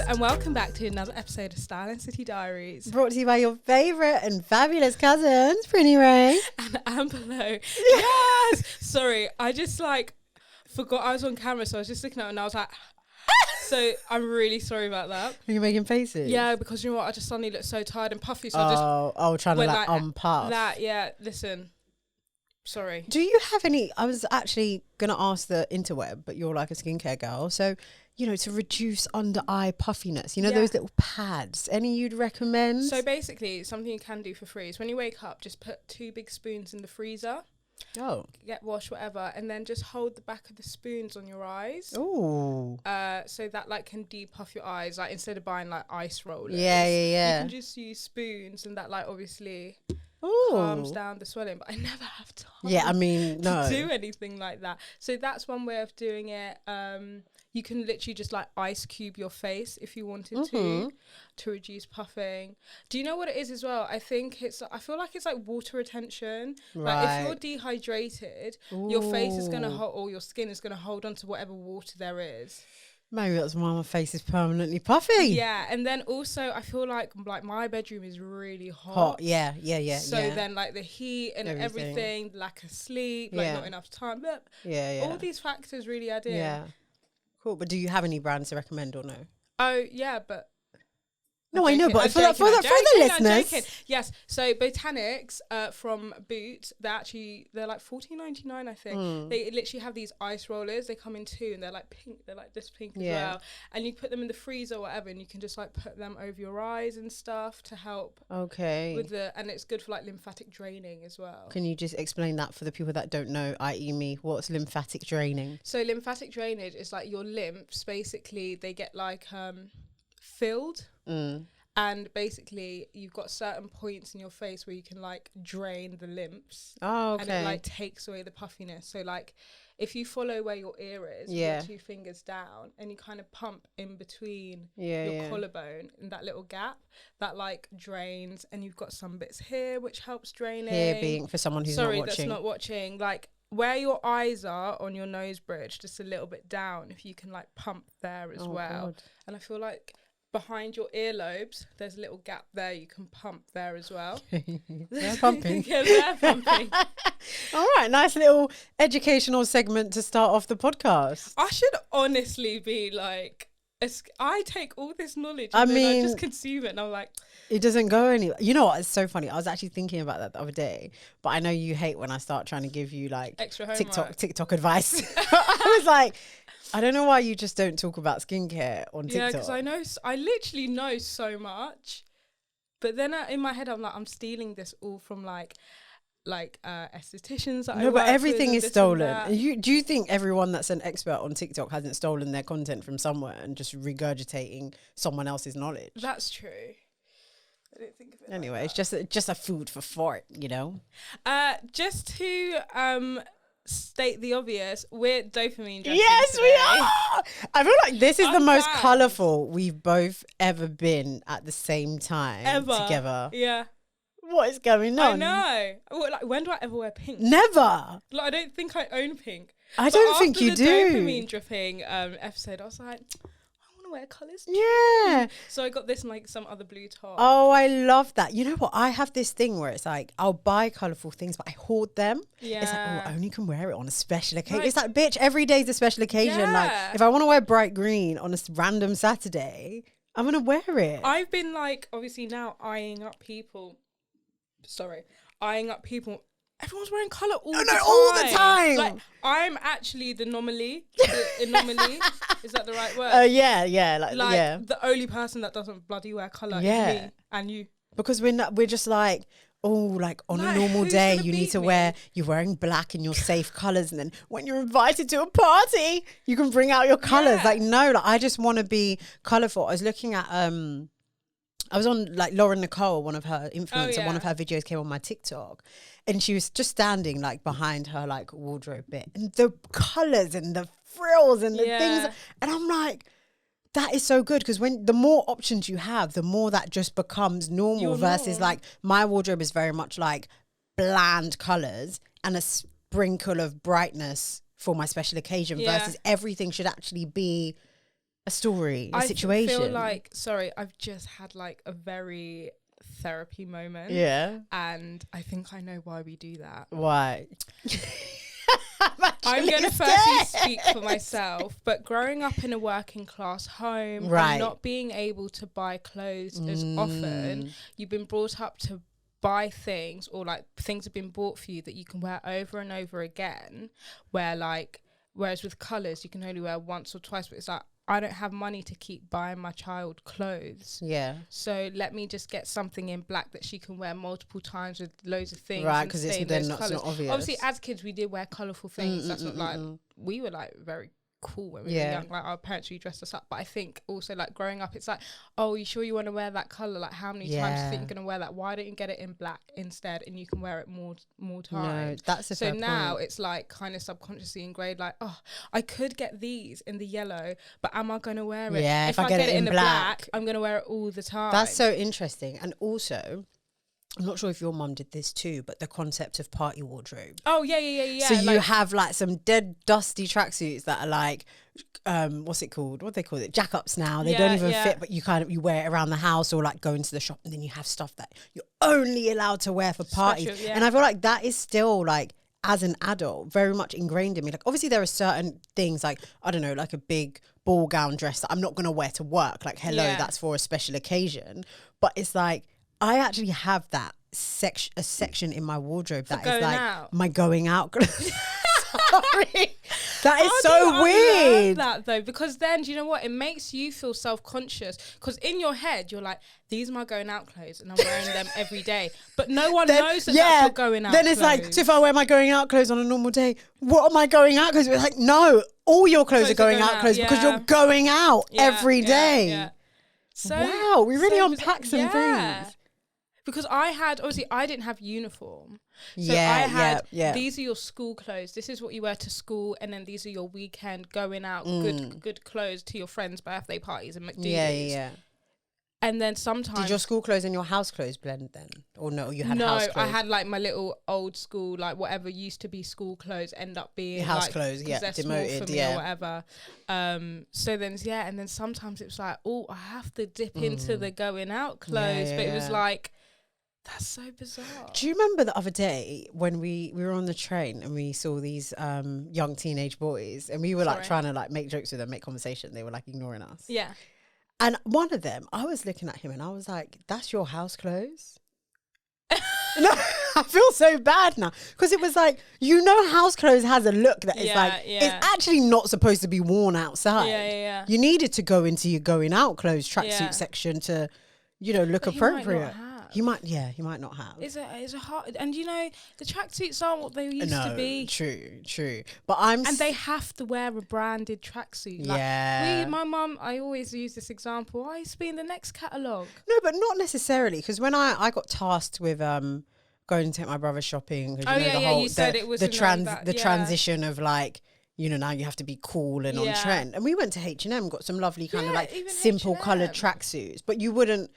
And welcome back to another episode of Style and City Diaries. Brought to you by your favourite and fabulous cousins, Prinny Ray. And Amberlo. Yes! Sorry, I just forgot I was on camera, so I was just looking at it and I was like... So I'm really sorry about that. Are you making faces? Yeah, because you know what? I just suddenly looked so tired and puffy, so I just... trying to unpuff. That, yeah, listen. Sorry. Do you have any... I was actually going to ask the interweb, but you're like a skincare girl, so... You know, to reduce under eye puffiness, you know, those little pads. Any you'd recommend? So basically, something you can do for free is when you wake up, just put 2 big spoons in the freezer. Oh. Get washed, whatever, and then just hold the back of the spoons on your eyes. Ooh. So that can depuff your eyes. Like instead of buying ice rollers. Yeah. You can just use spoons, and that obviously Ooh. calms down the swelling. But I never have time. Yeah, I mean, no. To do anything like that. So that's one way of doing it. You can literally just ice cube your face if you wanted to reduce puffing. Do you know what it is as well? I feel like it's water retention. Right. Like if you're dehydrated, your face is going to hold, or your skin is going to hold on to whatever water there is. Maybe that's why my face is permanently puffy. Yeah, and then also I feel like my bedroom is really hot. Yeah. So then the heat and everything, lack of sleep, not enough time. Yeah. All these factors really add in. Yeah. Cool, but do you have any brands to recommend or no? Oh, yeah, but... No, I know, but for the listeners... Yes, so Botanics from Boot, they're $14.99, I think. They literally have these ice rollers. They come in 2 and they're pink. They're this pink as well. And you put them in the freezer or whatever, and you can just put them over your eyes and stuff to help. Okay. And it's good for lymphatic draining as well. Can you just explain that for the people that don't know, i.e. me, what's lymphatic draining? So lymphatic drainage is your lymphs, basically, they get filled. And basically you've got certain points in your face where you can drain the lymphs. Oh, okay. And it takes away the puffiness. So if you follow where your ear is with your 2 fingers down and you kind of pump in between your collarbone in that little gap, that drains, and you've got some bits here which helps draining. Here being for someone who's not watching. That's not watching. Where your eyes are on your nose bridge, just a little bit down, if you can pump there as well. God. And I feel behind your earlobes, there's a little gap there. You can pump there as well. They're pumping. Yeah, they're pumping. All right, nice little educational segment to start off the podcast. I should honestly be I take all this knowledge and then I just consume it and I'm it doesn't go anywhere. You know what? It's so funny. I was actually thinking about that the other day, but I know you hate when I start trying to give you extra homework. TikTok advice. I was like, I don't know why you just don't talk about skincare on TikTok. Yeah, because I literally know so much, but then in my head I'm stealing this all from estheticians that no, but everything is stolen. Do you think everyone that's an expert on TikTok hasn't stolen their content from somewhere and just regurgitating someone else's knowledge? That's true. I didn't think of it. Anyway, it's just a food for thought, you know. Just to state the obvious, we're dopamine dressing. Yes, today. we are. I feel like this is the most colourful we've both ever been at the same time together. Yeah. What is going on? I know. When do I ever wear pink? Never. I don't think I own pink. I don't think you do. After the dopamine dripping episode, I was like, I want to wear colours too. Yeah. So I got this and some other blue top. Oh, I love that. You know what? I have this thing where it's I'll buy colourful things, but I hoard them. Yeah. It's I only can wear it on a special occasion. It's bitch, every day's a special occasion. Yeah. If I want to wear bright green on a random Saturday, I'm going to wear it. I've been obviously now eyeing up people. Everyone's wearing colour all the time. I'm actually the anomaly. Anomaly. Is that the right word? Yeah. The only person that doesn't bloody wear colour is me and you. Because we're just on a normal day, you need to you're wearing black and your safe colours. And then when you're invited to a party, you can bring out your colours. I just want to be colourful. I was looking at, I was on Lauren Nicole, one of her influencer, one of her videos came on my TikTok, and she was just standing behind her wardrobe bit, and the colours and the frills and the things, and I'm like, That is so good, because when the more options you have, the more that just becomes normal versus like my wardrobe is very much like bland colours and a sprinkle of brightness for my special occasion versus everything should actually be a story, a situation. I feel like, sorry, I've just had like a very therapy moment. Yeah. And I think I know why we do that. Why? I'm going to firstly speak for myself, but growing up in a working class home and not being able to buy clothes as often, you've been brought up to buy things, or like things have been bought for you that you can wear over and over again, whereas with colours you can only wear once or twice, but it's like, I don't have money to keep buying my child clothes. Yeah. So let me just get something in black that she can wear multiple times with loads of things. Right, because it's then not obvious. Obviously, as kids, we did wear colourful things. That's not like, we were like very cool when we were young. Like our parents really dressed us up. But I think also like growing up, it's like, oh, you sure you want to wear that colour? Like how many times do you think you're going to wear that? Why don't you get it in black instead and you can wear it more times? No, that's a fair point. So now it's like kind of subconsciously ingrained, like, oh, I could get these in the yellow, but am I going to wear it? Yeah, if I get it in the black, I'm going to wear it all the time. That's so interesting. And also, I'm not sure if your mum did this too, but the concept of party wardrobe. Oh, yeah. So you have like some dead dusty tracksuits that are like, what's it called? What do they call it? Jack-ups now. They don't even fit, but you wear it around the house or like go into the shop, and then you have stuff that you're only allowed to wear for parties. Special, and I feel like that is still like, as an adult, very much ingrained in me. Like obviously there are certain things like, I don't know, like a big ball gown dress that I'm not going to wear to work. Like, hello, that's for a special occasion. But it's like, I actually have that a section in my wardrobe that is like my going out. Sorry, that is so weird. I love that though, because then do you know what? It makes you feel self-conscious, because in your head you're like, these are my going out clothes and I'm wearing them every day, but no one knows that that's your going out. Then it's clothes. Like, so if I wear my going out clothes on a normal day, what am I going out clothes? We're like, no, all your clothes are going out clothes because you're going out every day. Yeah. So wow, we really unpacked some things. Because I didn't have uniform. So I had, these are your school clothes. This is what you wear to school. And then these are your weekend going out, good clothes to your friends' birthday parties and McDonald's. Yeah. And then sometimes... Did your school clothes and your house clothes blend then? Or no, you had house clothes? No, I had like my little old school, like whatever used to be school clothes end up being house like, clothes, demoted, or whatever. So then, and then sometimes it was like, oh, I have to dip into the going out clothes. But it was like... That's so bizarre. Do you remember the other day when we were on the train and we saw these young teenage boys, and we were like trying to like make jokes with them, make conversation. They were like ignoring us. Yeah. And one of them, I was looking at him and I was like, that's your house clothes? No, I feel so bad now, because it was like, house clothes has a look that is like, it's actually not supposed to be worn outside. Yeah. You needed to go into your going out clothes tracksuit section to, look appropriate. He might not have. It's a hard, and the tracksuits aren't what they used to be. True. But they have to wear a branded tracksuit. Like my mum, I always use this example. I used to be in the Next catalogue. No, but not necessarily, because when I got tasked with going to take my brother shopping. You said it was the transition of like, now you have to be cool and on trend. And we went to H&M, got some lovely kind of like simple coloured tracksuits, but you wouldn't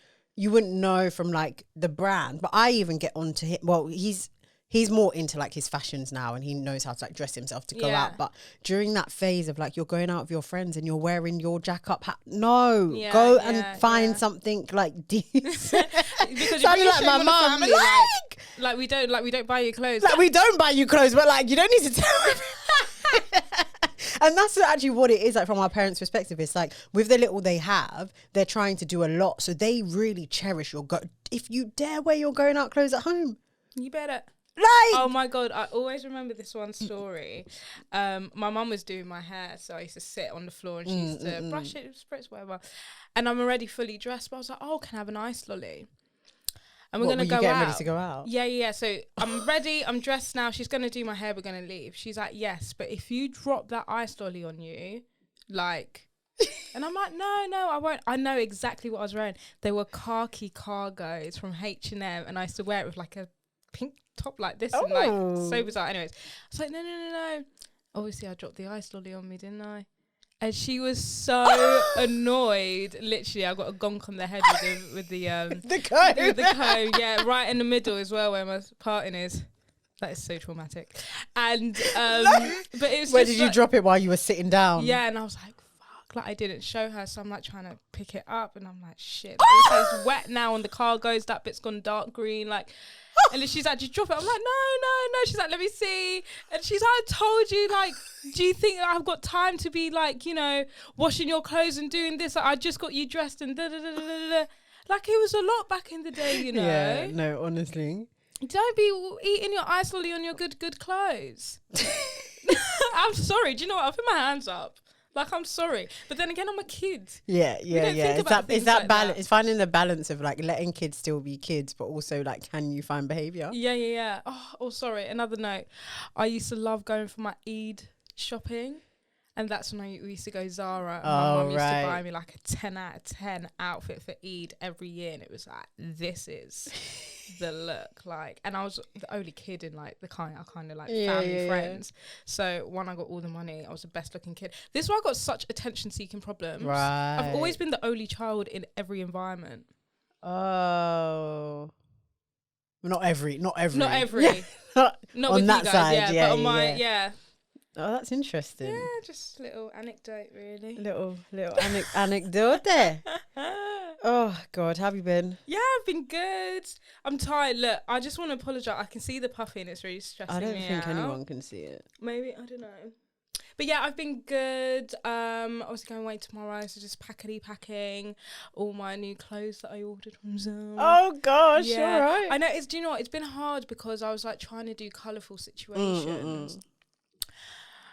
know from like the brand. But I even get onto him. Well, he's more into like his fashions now, and he knows how to like dress himself to go out. But during that phase of like, you're going out with your friends and you're wearing your jack-up hat, go and find something like decent. Because you're like my mum, like we don't buy you clothes. Like we don't buy you clothes, but like you don't need to tell me. And that's actually what it is, like from our parents' perspective. It's like with the little they have, they're trying to do a lot, so they really cherish your if you dare wear your going out clothes at home, you better. Like, oh my God, I always remember this one story. My mum was doing my hair, so I used to sit on the floor and she used to brush it, spritz, whatever. And I'm already fully dressed, but I was like, oh, can I have a nice lolly? And we're going to go out. Ready to go out? Yeah. So I'm ready. I'm dressed now. She's going to do my hair. We're going to leave. She's like, yes, but if you drop that ice lolly on you, like... And I'm like, no, I won't. I know exactly what I was wearing. They were khaki cargos from H&M, and I used to wear it with like a pink top like this and like so bizarre. Anyways, I was like, no. Obviously, I dropped the ice lolly on me, didn't I? And she was so annoyed. Literally, I got a gonk on the head with the the comb. with the comb. Yeah, right in the middle as well, where my parting is. That is so traumatic. And but it was. Where just did you drop it while you were sitting down? Yeah, and I was like, fuck, like I didn't show her, so I'm like trying to pick it up, and I'm like, shit, it's wet now, and the car goes, that bit's gone dark green, like. And then she's like, "Just drop it." I'm like, no. She's like, "Let me see." And she's like, "I told you, like, do you think I've got time to be like, you know, washing your clothes and doing this? Like, I just got you dressed and da da da da da." Like, it was a lot back in the day, you know. Yeah, no, honestly. Don't be eating your ice lolly on your good clothes. I'm sorry. Do you know what? I'll put my hands up. Like, I'm sorry. But then again, I'm a kid. Yeah. It's that balance. It's finding the balance of like letting kids still be kids, but also like, can you find behaviour? Yeah. Oh, sorry. Another note. I used to love going for my Eid shopping. And that's when we used to go Zara. And my mum used to buy me like a 10 out of 10 outfit for Eid every year. And it was like, this is the look. Like, and I was the only kid in like the kind of like family friends. So when I got all the money, I was the best looking kid. This is why I got such attention seeking problems. Right. I've always been the only child in every environment. Oh. Not every. Not on with that you guys, side, but on my, Oh, that's interesting. Yeah, just a little anecdote, really. Little anecdote there. Oh, God, how have you been? Yeah, I've been good. I'm tired. Look, I just want to apologise. I can see the puffy and it's really stressing me out. I don't think anyone can see it. Maybe, I don't know. But yeah, I've been good. Obviously going away tomorrow, so just packing all my new clothes that I ordered from Zoom. Oh gosh, yeah. All right. I know, do you know what? It's been hard because I was like trying to do colourful situations.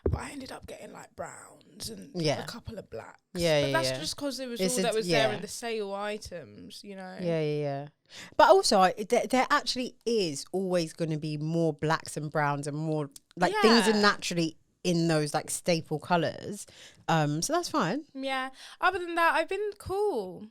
But I ended up getting like browns and a couple of blacks. Yeah, but that's just because it was all that was there in the sale items, you know. Yeah. But also, there actually is always going to be more blacks and browns and more like things are naturally in those like staple colours. So that's fine. Yeah. Other than that, I've been cool.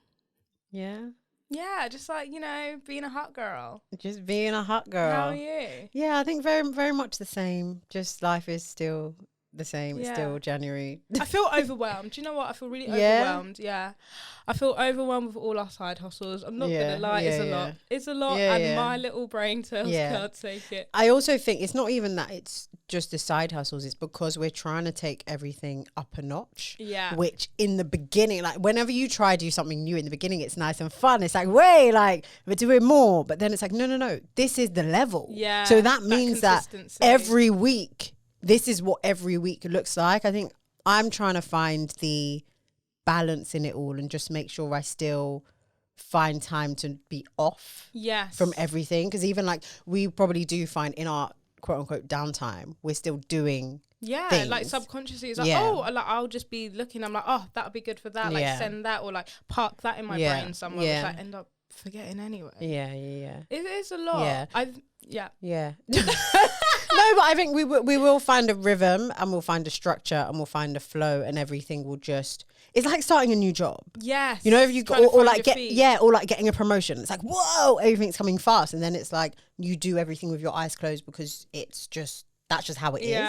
Yeah. Yeah, just like, you know, being a hot girl. Just being a hot girl. How are you? Yeah, I think very, very much the same. Just life is still the same. It's still January. I feel overwhelmed. Do you know what? I feel really overwhelmed. Yeah. I feel overwhelmed with all our side hustles. I'm not going to lie. It's a lot. It's a lot. And my little brain cells can't take it. I also think it's not even that it's just the side hustles. It's because we're trying to take everything up a notch. Yeah. Which in the beginning, like whenever you try to do something new in the beginning, it's nice and fun. It's like, wait, like we're doing more. But then it's like, no. This is the level. Yeah. So that means that every week, this is what every week looks like. I think I'm trying to find the balance in it all and just make sure I still find time to be off from everything. Because even like we probably do find in our quote unquote downtime, we're still doing things. Like subconsciously it's like, like I'll just be looking. I'm like, oh, that'd be good for that. Like send that or like park that in my brain somewhere, which I end up forgetting anyway. Yeah. It is a lot. Yeah. No, but I think we will find a rhythm and we'll find a structure and we'll find a flow and everything will just. It's like starting a new job. Yes. You know, if you go or like or like getting a promotion. It's like, whoa, everything's coming fast, and then it's like you do everything with your eyes closed because that's just how it is.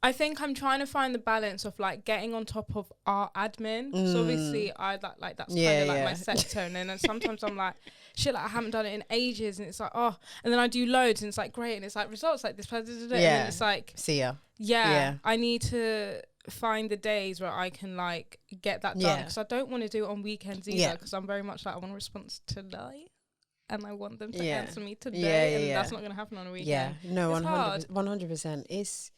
I think I'm trying to find the balance of like getting on top of our admin. So obviously I like that's kind of like my sector, and then sometimes I'm like, shit, like I haven't done it in ages, and it's like, oh, and then I do loads, and it's like great, and it's like results like this, and then it's like, see ya. Yeah, I need to find the days where I can like get that done because I don't want to do it on weekends either because I'm very much like I want a response tonight. And I want them to answer me today, and that's not going to happen on a weekend. Yeah, no, 100%. It's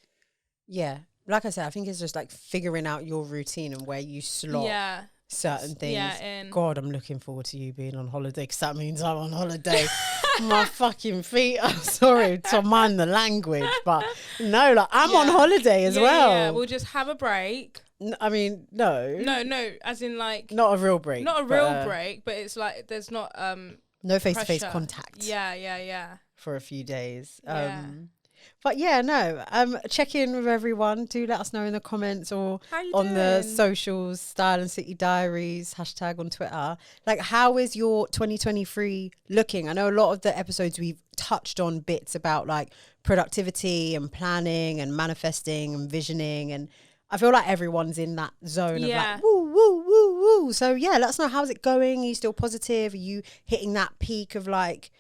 like I said, I think it's just like figuring out your routine and where you slot certain things. God, I'm looking forward to you being on holiday because that means I'm on holiday. My fucking feet. I'm sorry to mind the language, but no, like I'm on holiday as well. Yeah, we'll just have a break. I mean, no, as in like not a real break. Not a real break, but it's like there's not no face-to-face contact. Yeah. For a few days. But check in with everyone. Do let us know in the comments or on the socials, Style and City Diaries, # on Twitter. Like, how is your 2023 looking? I know a lot of the episodes we've touched on bits about like productivity and planning and manifesting and visioning. And I feel like everyone's in that zone of Yeah. like, woo, woo, woo, woo. So yeah, let us know, how's it going? Are you still positive? Are you hitting that peak of like,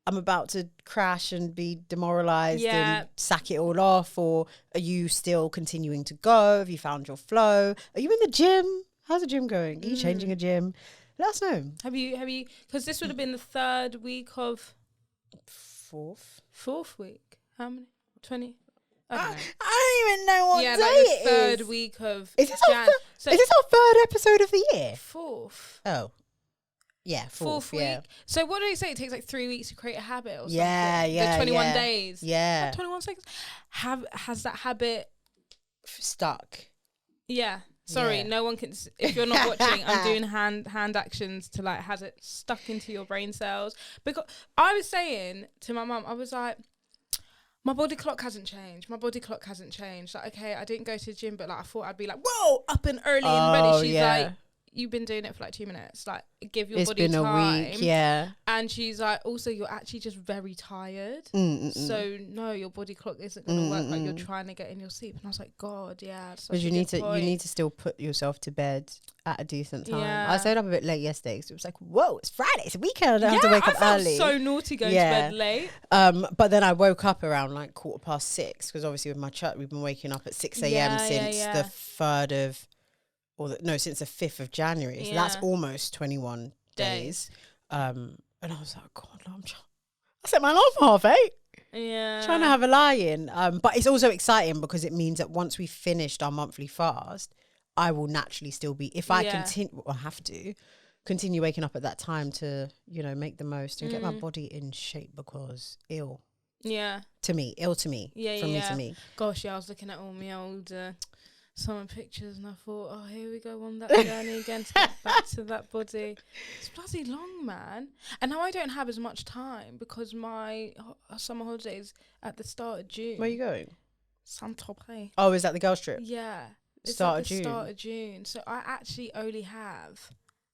I'm about to crash and be demoralized and sack it all off? Or are you still continuing to go? Have you found your flow? Are you in the gym? How's the gym going? Are you changing a gym? Let us know. Have you, because this would have been the 3rd week of... Fourth week. How many? 20? I don't know. I don't even know what day like it the 3rd is. week of Is this, Jan. is this our 3rd episode of the year? 4th. Oh. Yeah, fourth week. Yeah. So what do they say? It takes like 3 weeks to create a habit or something. Yeah. The 21 days. Yeah. 21 seconds. Has that habit stuck? Yeah. Sorry, no one can. If you're not watching, I'm doing hand actions to like, has it stuck into your brain cells? Because I was saying to my mum, I was like, my body clock hasn't changed. Like, okay, I didn't go to the gym, but like I thought I'd be like, whoa, up and early and ready. She's like, you've been doing it for like 2 minutes. Like, give your body time. It's been a week, yeah. And she's like, also, you're actually just very tired. So no, your body clock isn't going to work. Like, you're trying to get in your sleep. And I was like, God, yeah. Because you need to still put yourself to bed at a decent time. Yeah. I stayed up a bit late yesterday because it was like, whoa, it's Friday, it's a weekend. I don't have to wake up early. I felt so naughty going to bed late. But then I woke up around like 6:15 because obviously with my church, we've been waking up at 6 a.m. since the 3rd of... since the 5th of January. So that's almost 21 days. And I was like, God, I set my alarm for 7:30. Yeah. Trying to have a lie-in. But it's also exciting because it means that once we've finished our monthly fast, I will naturally still be, if I continue waking up at that time to, make the most and get my body in shape, because ill. Yeah. To me. From me to me. Gosh, I was looking at all my old... summer pictures and I thought, oh, here we go on that journey again to get back to that body. It's bloody long, man. And now I don't have as much time because my summer holidays at the start of June. Where are you going? Saint-Tropez. Oh, is that the girls' trip? Yeah. Start of June. So I actually only have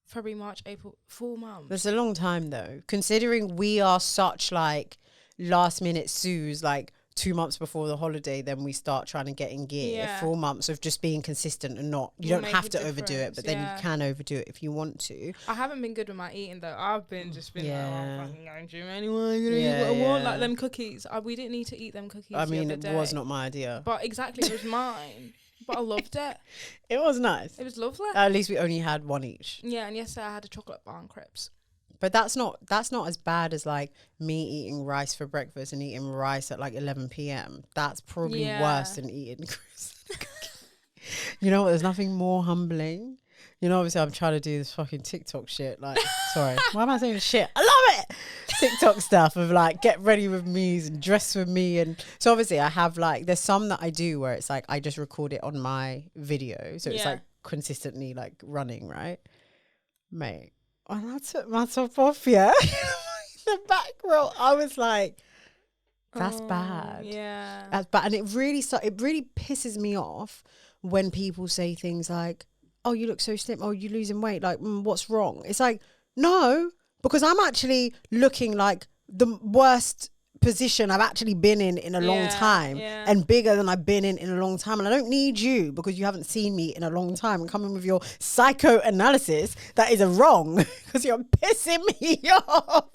February, March, April, 4 months. That's a long time though, considering we are such like last minute Sues, like 2 months before the holiday, then we start trying to get in gear. 4 months of just being consistent and you don't have to overdo it, but then you can overdo it if you want to. I haven't been good with my eating though. I've been like, oh, I'm fucking going to gym anyway. I'm gonna eat what I want, like them cookies. We didn't need to eat them cookies. I mean, it was not my idea, but exactly, it was mine. But I loved it. It was nice. It was lovely. At least we only had one each. Yeah, and yesterday I had a chocolate bar and crepes. But that's not as bad as like me eating rice for breakfast and eating rice at like 11 p.m. That's probably worse than eating crisps. You know what? There's nothing more humbling. Obviously I'm trying to do this fucking TikTok shit. Like, sorry, why am I saying shit? I love it. TikTok stuff of like get ready with me and dress with me, and so obviously I have like there's some that I do where it's like I just record it on my video, so it's like consistently like running, right, mate. Oh, that's it. That's off, yeah. The back row. I was like, that's bad. Yeah. That's bad. And it really pisses me off when people say things like, oh, you look so slim. Oh, you're losing weight. Like, what's wrong? It's like, no, because I'm actually looking like the worst position I've actually been in a long time, and bigger than I've been in a long time, and I don't need you because you haven't seen me in a long time and coming with your psychoanalysis that is wrong because you're pissing me off.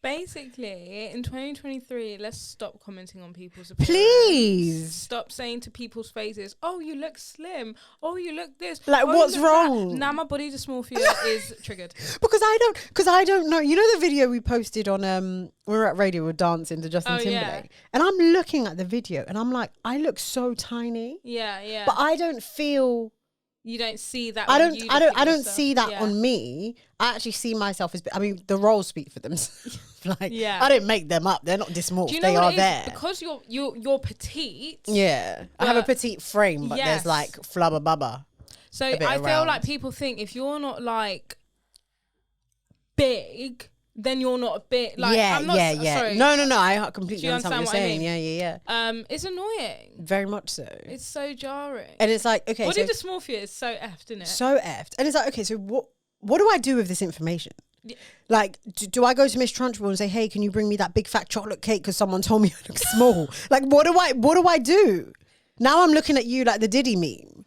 Basically, in 2023, let's stop commenting on people's appearance. Please stop saying to people's faces, "Oh, you look slim. Oh, you look this. Like, what's wrong?" That. Now my body dysmorphia is triggered because I don't know. You know the video we posted on we were at radio, we're dancing to Justin Timberlake, and I'm looking at the video and I'm like, I look so tiny. Yeah. But I don't feel. You don't see that. I don't see that on me. I actually see myself as. I mean, the roles speak for themselves. I didn't make them up. They're not dysmorphed. You know they are there because you're petite. Yeah, I have a petite frame, but there's like flubber bubber. So I feel like people think if you're not like big, then you're not a bit like. Sorry. No. I completely understand what you're saying. Yeah. It's annoying. Very much so. It's so jarring. And it's like, okay, body dysmorphia is so effed, isn't it? So effed. And it's like, okay, so what do I do with this information? Yeah. Like, do I go to Miss Trunchbull and say, hey, can you bring me that big fat chocolate cake because someone told me I look small? Like, what do I do? Now I'm looking at you like the Diddy meme.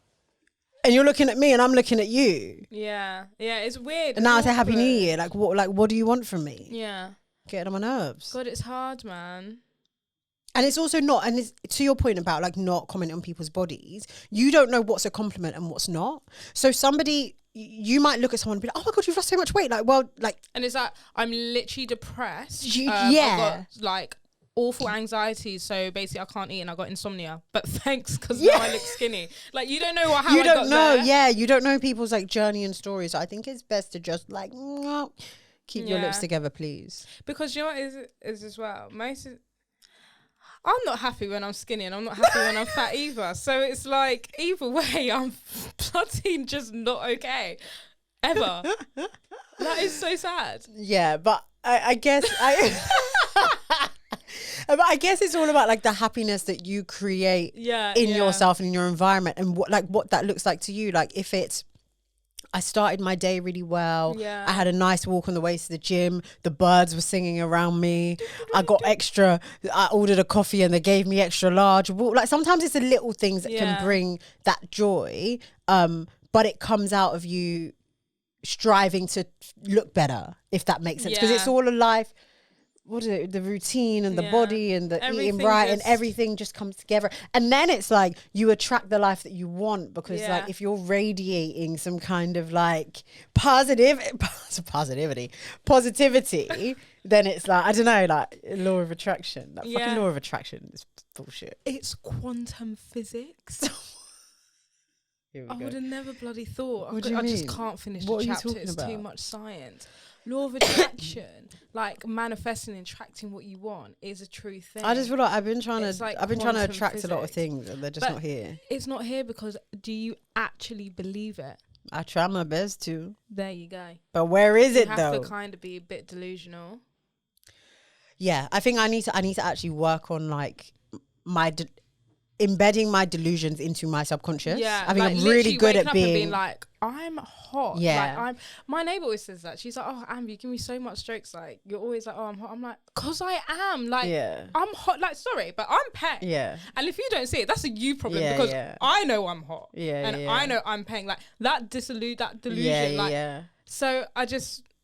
And you're looking at me and I'm looking at you. Yeah. Yeah, it's weird. And now I say Happy New Year. Like what do you want from me? Yeah. Getting on my nerves. God, it's hard, man. And it's also not, and it's, to your point about like not commenting on people's bodies, you don't know what's a compliment and what's not. So somebody, you might look at someone and be like, oh my God, you've lost so much weight. Like, well, like. And it's like, I'm literally depressed. Yeah. I've got like awful anxiety. So basically I can't eat and I got insomnia. But thanks, because now I look skinny. Like, you don't know how you I don't got know. there. Yeah, you don't know people's like journey and stories. So I think it's best to just like, keep your lips together, please. Because you know what is as well? I'm not happy when I'm skinny and I'm not happy when I'm fat either. So it's like, either way, I'm bloody just not okay. Ever. That is so sad. Yeah, but I guess but I guess it's all about like the happiness that you create in yourself and in your environment, and what that looks like to you. Like if it's, I started my day really well. Yeah. I had a nice walk on the way to the gym. The birds were singing around me. I got extra. I ordered a coffee and they gave me extra large. Like sometimes it's the little things that can bring that joy. But it comes out of you striving to look better, if that makes sense. Because it's all a life. What is it? The routine and the body and the eating right and everything just comes together. And then it's like you attract the life that you want, because like if you're radiating some kind of like positivity, then it's like, I don't know, like law of attraction. That fucking law of attraction is bullshit. It's quantum physics. I would have never bloody thought. I just can't finish the chapter. It's too much science. Law of attraction, like manifesting and attracting what you want, is a true thing. I just feel like I've been trying to attract physics. a lot of things, and they're just not here. It's not here because do you actually believe it? I try my best to. There you go. But where is it though? You have to kind of be a bit delusional. Yeah, I think I need to actually work on like embedding my delusions into my subconscious. Yeah, I think I'm really good at being like, I'm hot. Yeah, like my neighbor always says that. She's like, oh, Amber, you give me so much jokes. Like, you're always like, oh, I'm hot. I'm like, cause I am. Like, I'm hot. Like, sorry, but I'm paying. Yeah. And if you don't see it, that's a you problem, because I know I'm hot. Yeah. And I know I'm paying. Like that delusion. Yeah. So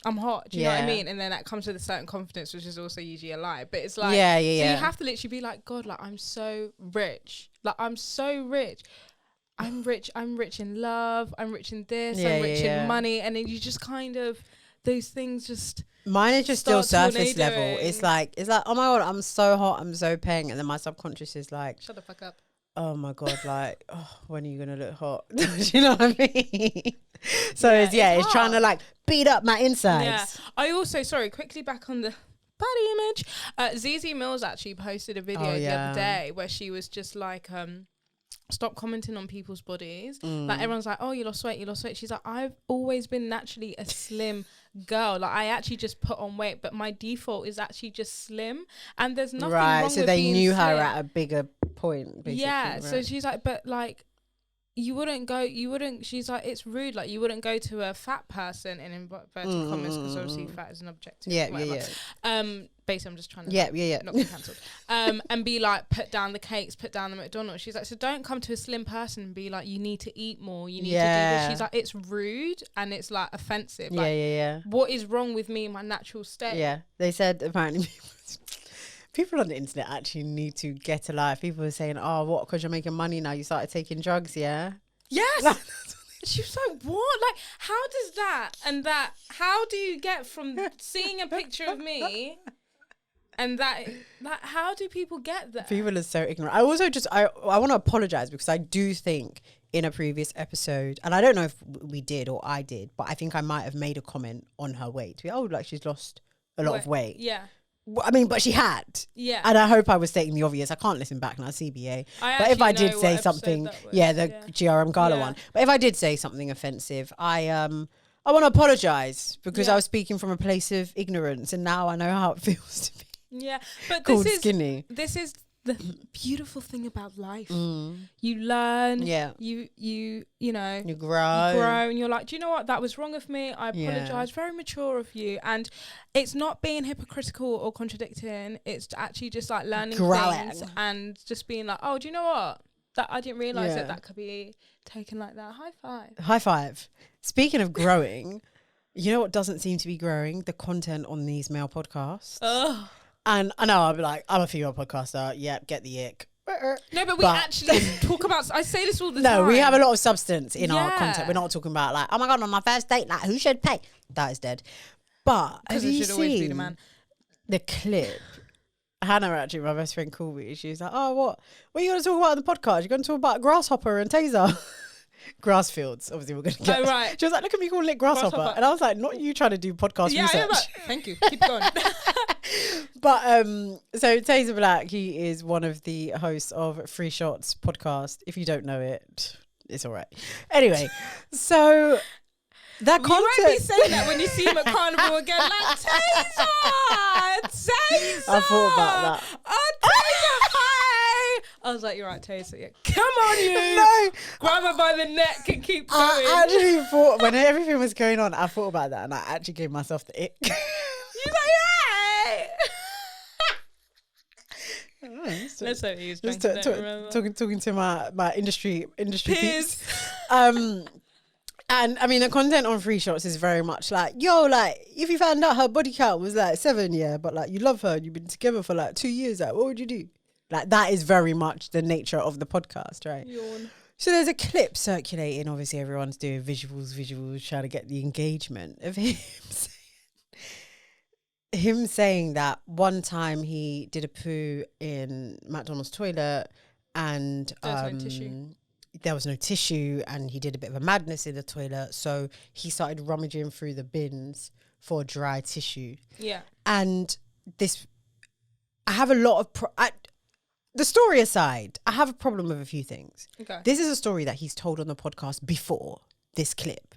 I'm hot. Do you know what I mean? And then that comes with a certain confidence, which is also usually a lie. But it's like, so you have to literally be like, God, like I'm so rich. Like I'm so rich. I'm rich in love. I'm rich in this. I'm rich in money. And then you just kind of, those things just. Mine is just still surface level. It's like, oh my God, I'm so hot. I'm so paying. And then my subconscious is like, shut the fuck up. Oh my God, like, when are you going to look hot? Do you know what I mean? So it's trying to like beat up my insides. Yeah. I also, quickly back on the body image. Zizi Mills actually posted a video the other day where she was just like, stop commenting on people's bodies. Like everyone's like, oh, you lost weight. She's like, I've always been naturally a slim girl. Like I actually just put on weight, but my default is actually just slim, and there's nothing wrong with being slim. So they knew her at a bigger point, basically. Yeah, right. So she's like, but like she's like, it's rude, like you wouldn't go to a fat person in inverted commas, because obviously fat is an objective. Basically I'm just trying to not get cancelled. And be like, put down the cakes, put down the McDonald's. She's like, so don't come to a slim person and be like, you need to eat more, you need to do this. She's like, it's rude and it's like offensive. Like, what is wrong with me in my natural state? Yeah, they said apparently people on the internet actually need to get a life. People are saying, oh, what, because you're making money now, you started taking drugs, yeah? Yes! She was like, what? Like, how does that and that, how do you get from seeing a picture of me and that, like, how do people get that? People are so ignorant. I also I want to apologise, because I do think in a previous episode, and I don't know if we did or I did, but I think I might have made a comment on her weight. Like she's lost a lot of weight. Yeah. I mean, but she had. Yeah. And I hope I was stating the obvious. I can't listen back now, CBA. But if I did say something, the GRM Gala one. But if I did say something offensive, I want to apologise, because I was speaking from a place of ignorance, and now I know how it feels to be. Yeah. But skinny. This is the beautiful thing about life. You learn. Yeah. You know. You grow, and you're like, do you know what? That was wrong of me. I apologise. Very mature of you. And it's not being hypocritical or contradicting. It's actually just like learning things and just being like, oh, do you know what? That I didn't realise that could be taken like that. High five. High five. Speaking of growing, you know what doesn't seem to be growing? The content on these male podcasts. Ugh. And I know I'll be like, I'm a female podcaster. Yep, get the ick. No, but we actually talk about. I say this all the time. No, we have a lot of substance in our content. We're not talking about like, oh my god, on my first date, like who should pay? That is dead. But have you seen the clip? Hannah, actually, my best friend, called me. She was like, "Oh, what are you going to talk about on the podcast? You're going to talk about Grasshopper and Taser." Grassfields, obviously we're going to get. Oh, right. She was like, "Look at me calling it Grasshopper," and I was like, "Not you trying to do podcast research." Yeah, thank you. Keep going. But so Taser Black, he is one of the hosts of Free Shots podcast. If you don't know it, it's all right. Anyway, so that content. You won't be saying that when you see him at Carnival again. Like Taser. I thought about that. Oh, Taser, hi. I was like, you're right, Taser. Yeah. Come on, you. No. Grab her by the neck and keep going. I actually thought, when everything was going on, I thought about that and I actually gave myself the ick. You're like, hey. Let's hope he was talking to my industry peeps. And I mean, the content on Free Shots is very much like, yo, like, if you found out her body count was like 7, yeah, but like you love her and you've been together for like 2 years, like, what would you do? Like, that is very much the nature of the podcast, right? Yawn. So there's a clip circulating. Obviously, everyone's doing visuals, trying to get the engagement of him saying that one time he did a poo in McDonald's toilet and there was no tissue and he did a bit of a madness in the toilet. So he started rummaging through the bins for dry tissue. Yeah. And I have a lot of... the story aside, I have a problem with a few things. Okay. This is a story that he's told on the podcast before this clip.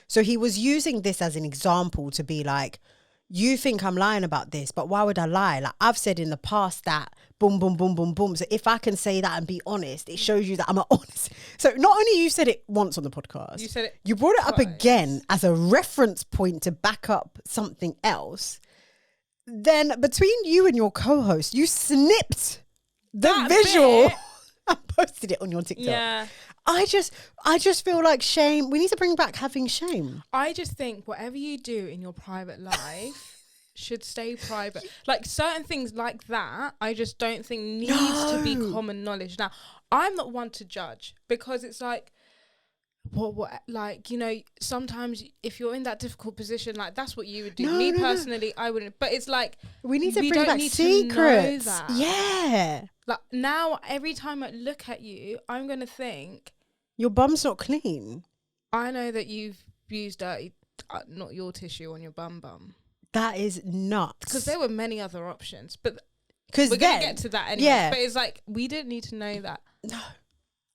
So he was using this as an example to be like, you think I'm lying about this, but why would I lie? Like, I've said in the past that boom, boom, boom, boom, boom. So if I can say that and be honest, it shows you that I'm honest. So not only you said it once on the podcast, you brought it up again as a reference point to back up something else. Then between you and your co-host, you snipped the visual and posted it on your TikTok. Yeah. I just feel like shame. We need to bring back having shame. I just think whatever you do in your private life should stay private. Like certain things like that, I just don't think needs to be common knowledge. Now, I'm not one to judge because it's like, what, like, you know, sometimes if you're in that difficult position, like that's what you would do. Me personally, I wouldn't. But it's like we need to bring back secrets. Yeah. Like now, every time I look at you, I'm gonna think your bum's not clean. I know that you've used dirty, not your tissue on your bum. That is nuts. Because there were many other options, but we're gonna get to that anyway. Yeah. But it's like we didn't need to know that. No.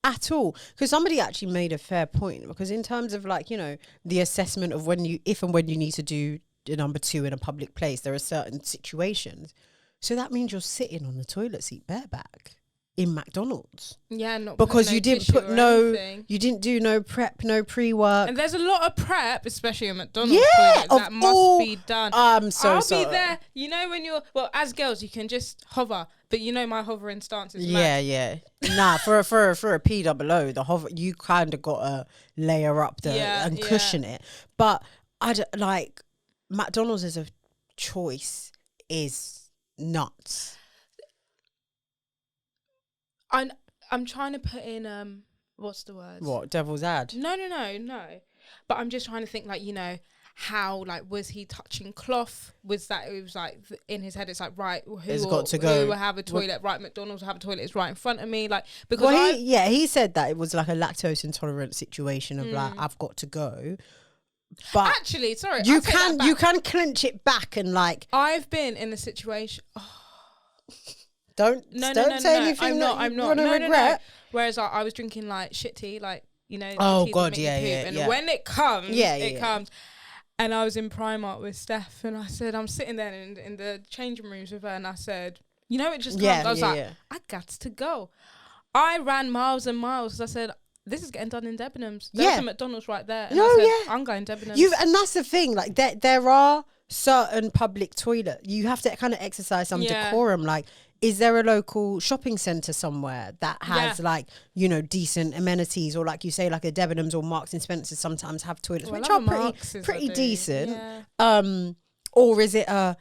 At all. Because somebody actually made a fair point. Because in terms of like, you know, the assessment of if and when you need to do the number 2 in a public place, there are certain situations. So that means you're sitting on the toilet seat bareback in McDonald's. Yeah, not because you didn't put you didn't do no prep, no pre-work. And there's a lot of prep, especially in McDonald's toilet, that must be done. I'm so I'll sorry. be there. You know when as girls you can just hover, but you know my hovering stance is mad. Yeah. Nah, for a PWO, the hover, you kind of got to layer up and cushion it. But like McDonald's as a choice is nuts. I'm trying to put in what's the word? What, devil's ad? No. But I'm just trying to think, like, you know, how, like, was he touching cloth? Was that it was like in his head? It's like, right, who will have a toilet? Right, McDonald's will have a toilet. It's right in front of me. Like, because he said that it was like a lactose intolerant situation of like, I've got to go. But actually, sorry, you can clench it back and like I've been in a situation. Don't say anything. I'm not. No. Whereas I was drinking like shit tea, like, you know. Oh God, yeah. And when it comes, it comes. And I was in Primark with Steph, and I said, I'm sitting there in the changing rooms with her, and I said, you know, it just comes. I was like, I got to go. I ran miles and miles. I said, this is getting done in Debenhams. There's a McDonald's right there. And I said, I'm going Debenhams. And that's the thing. Like there are certain public toilets. You have to kind of exercise some decorum. Like is there a local shopping centre somewhere that has like, you know, decent amenities, or like you say, like a Debenhams or Marks and Spencer sometimes have toilets, which are pretty decent. Yeah. Or is it I'm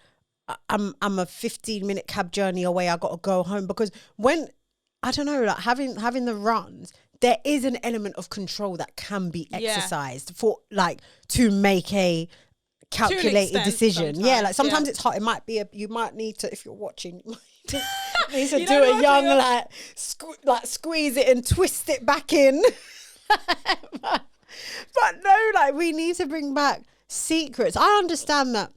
a 15-minute cab journey away, I got to go home? Because when, I don't know, like having the runs, there is an element of control that can be exercised for like to make a calculated decision. Yeah, like sometimes it's hard. It might be you might need to, if you're watching, need to do a young like squeeze it and twist it back in. but no, like we need to bring back secrets. I understand that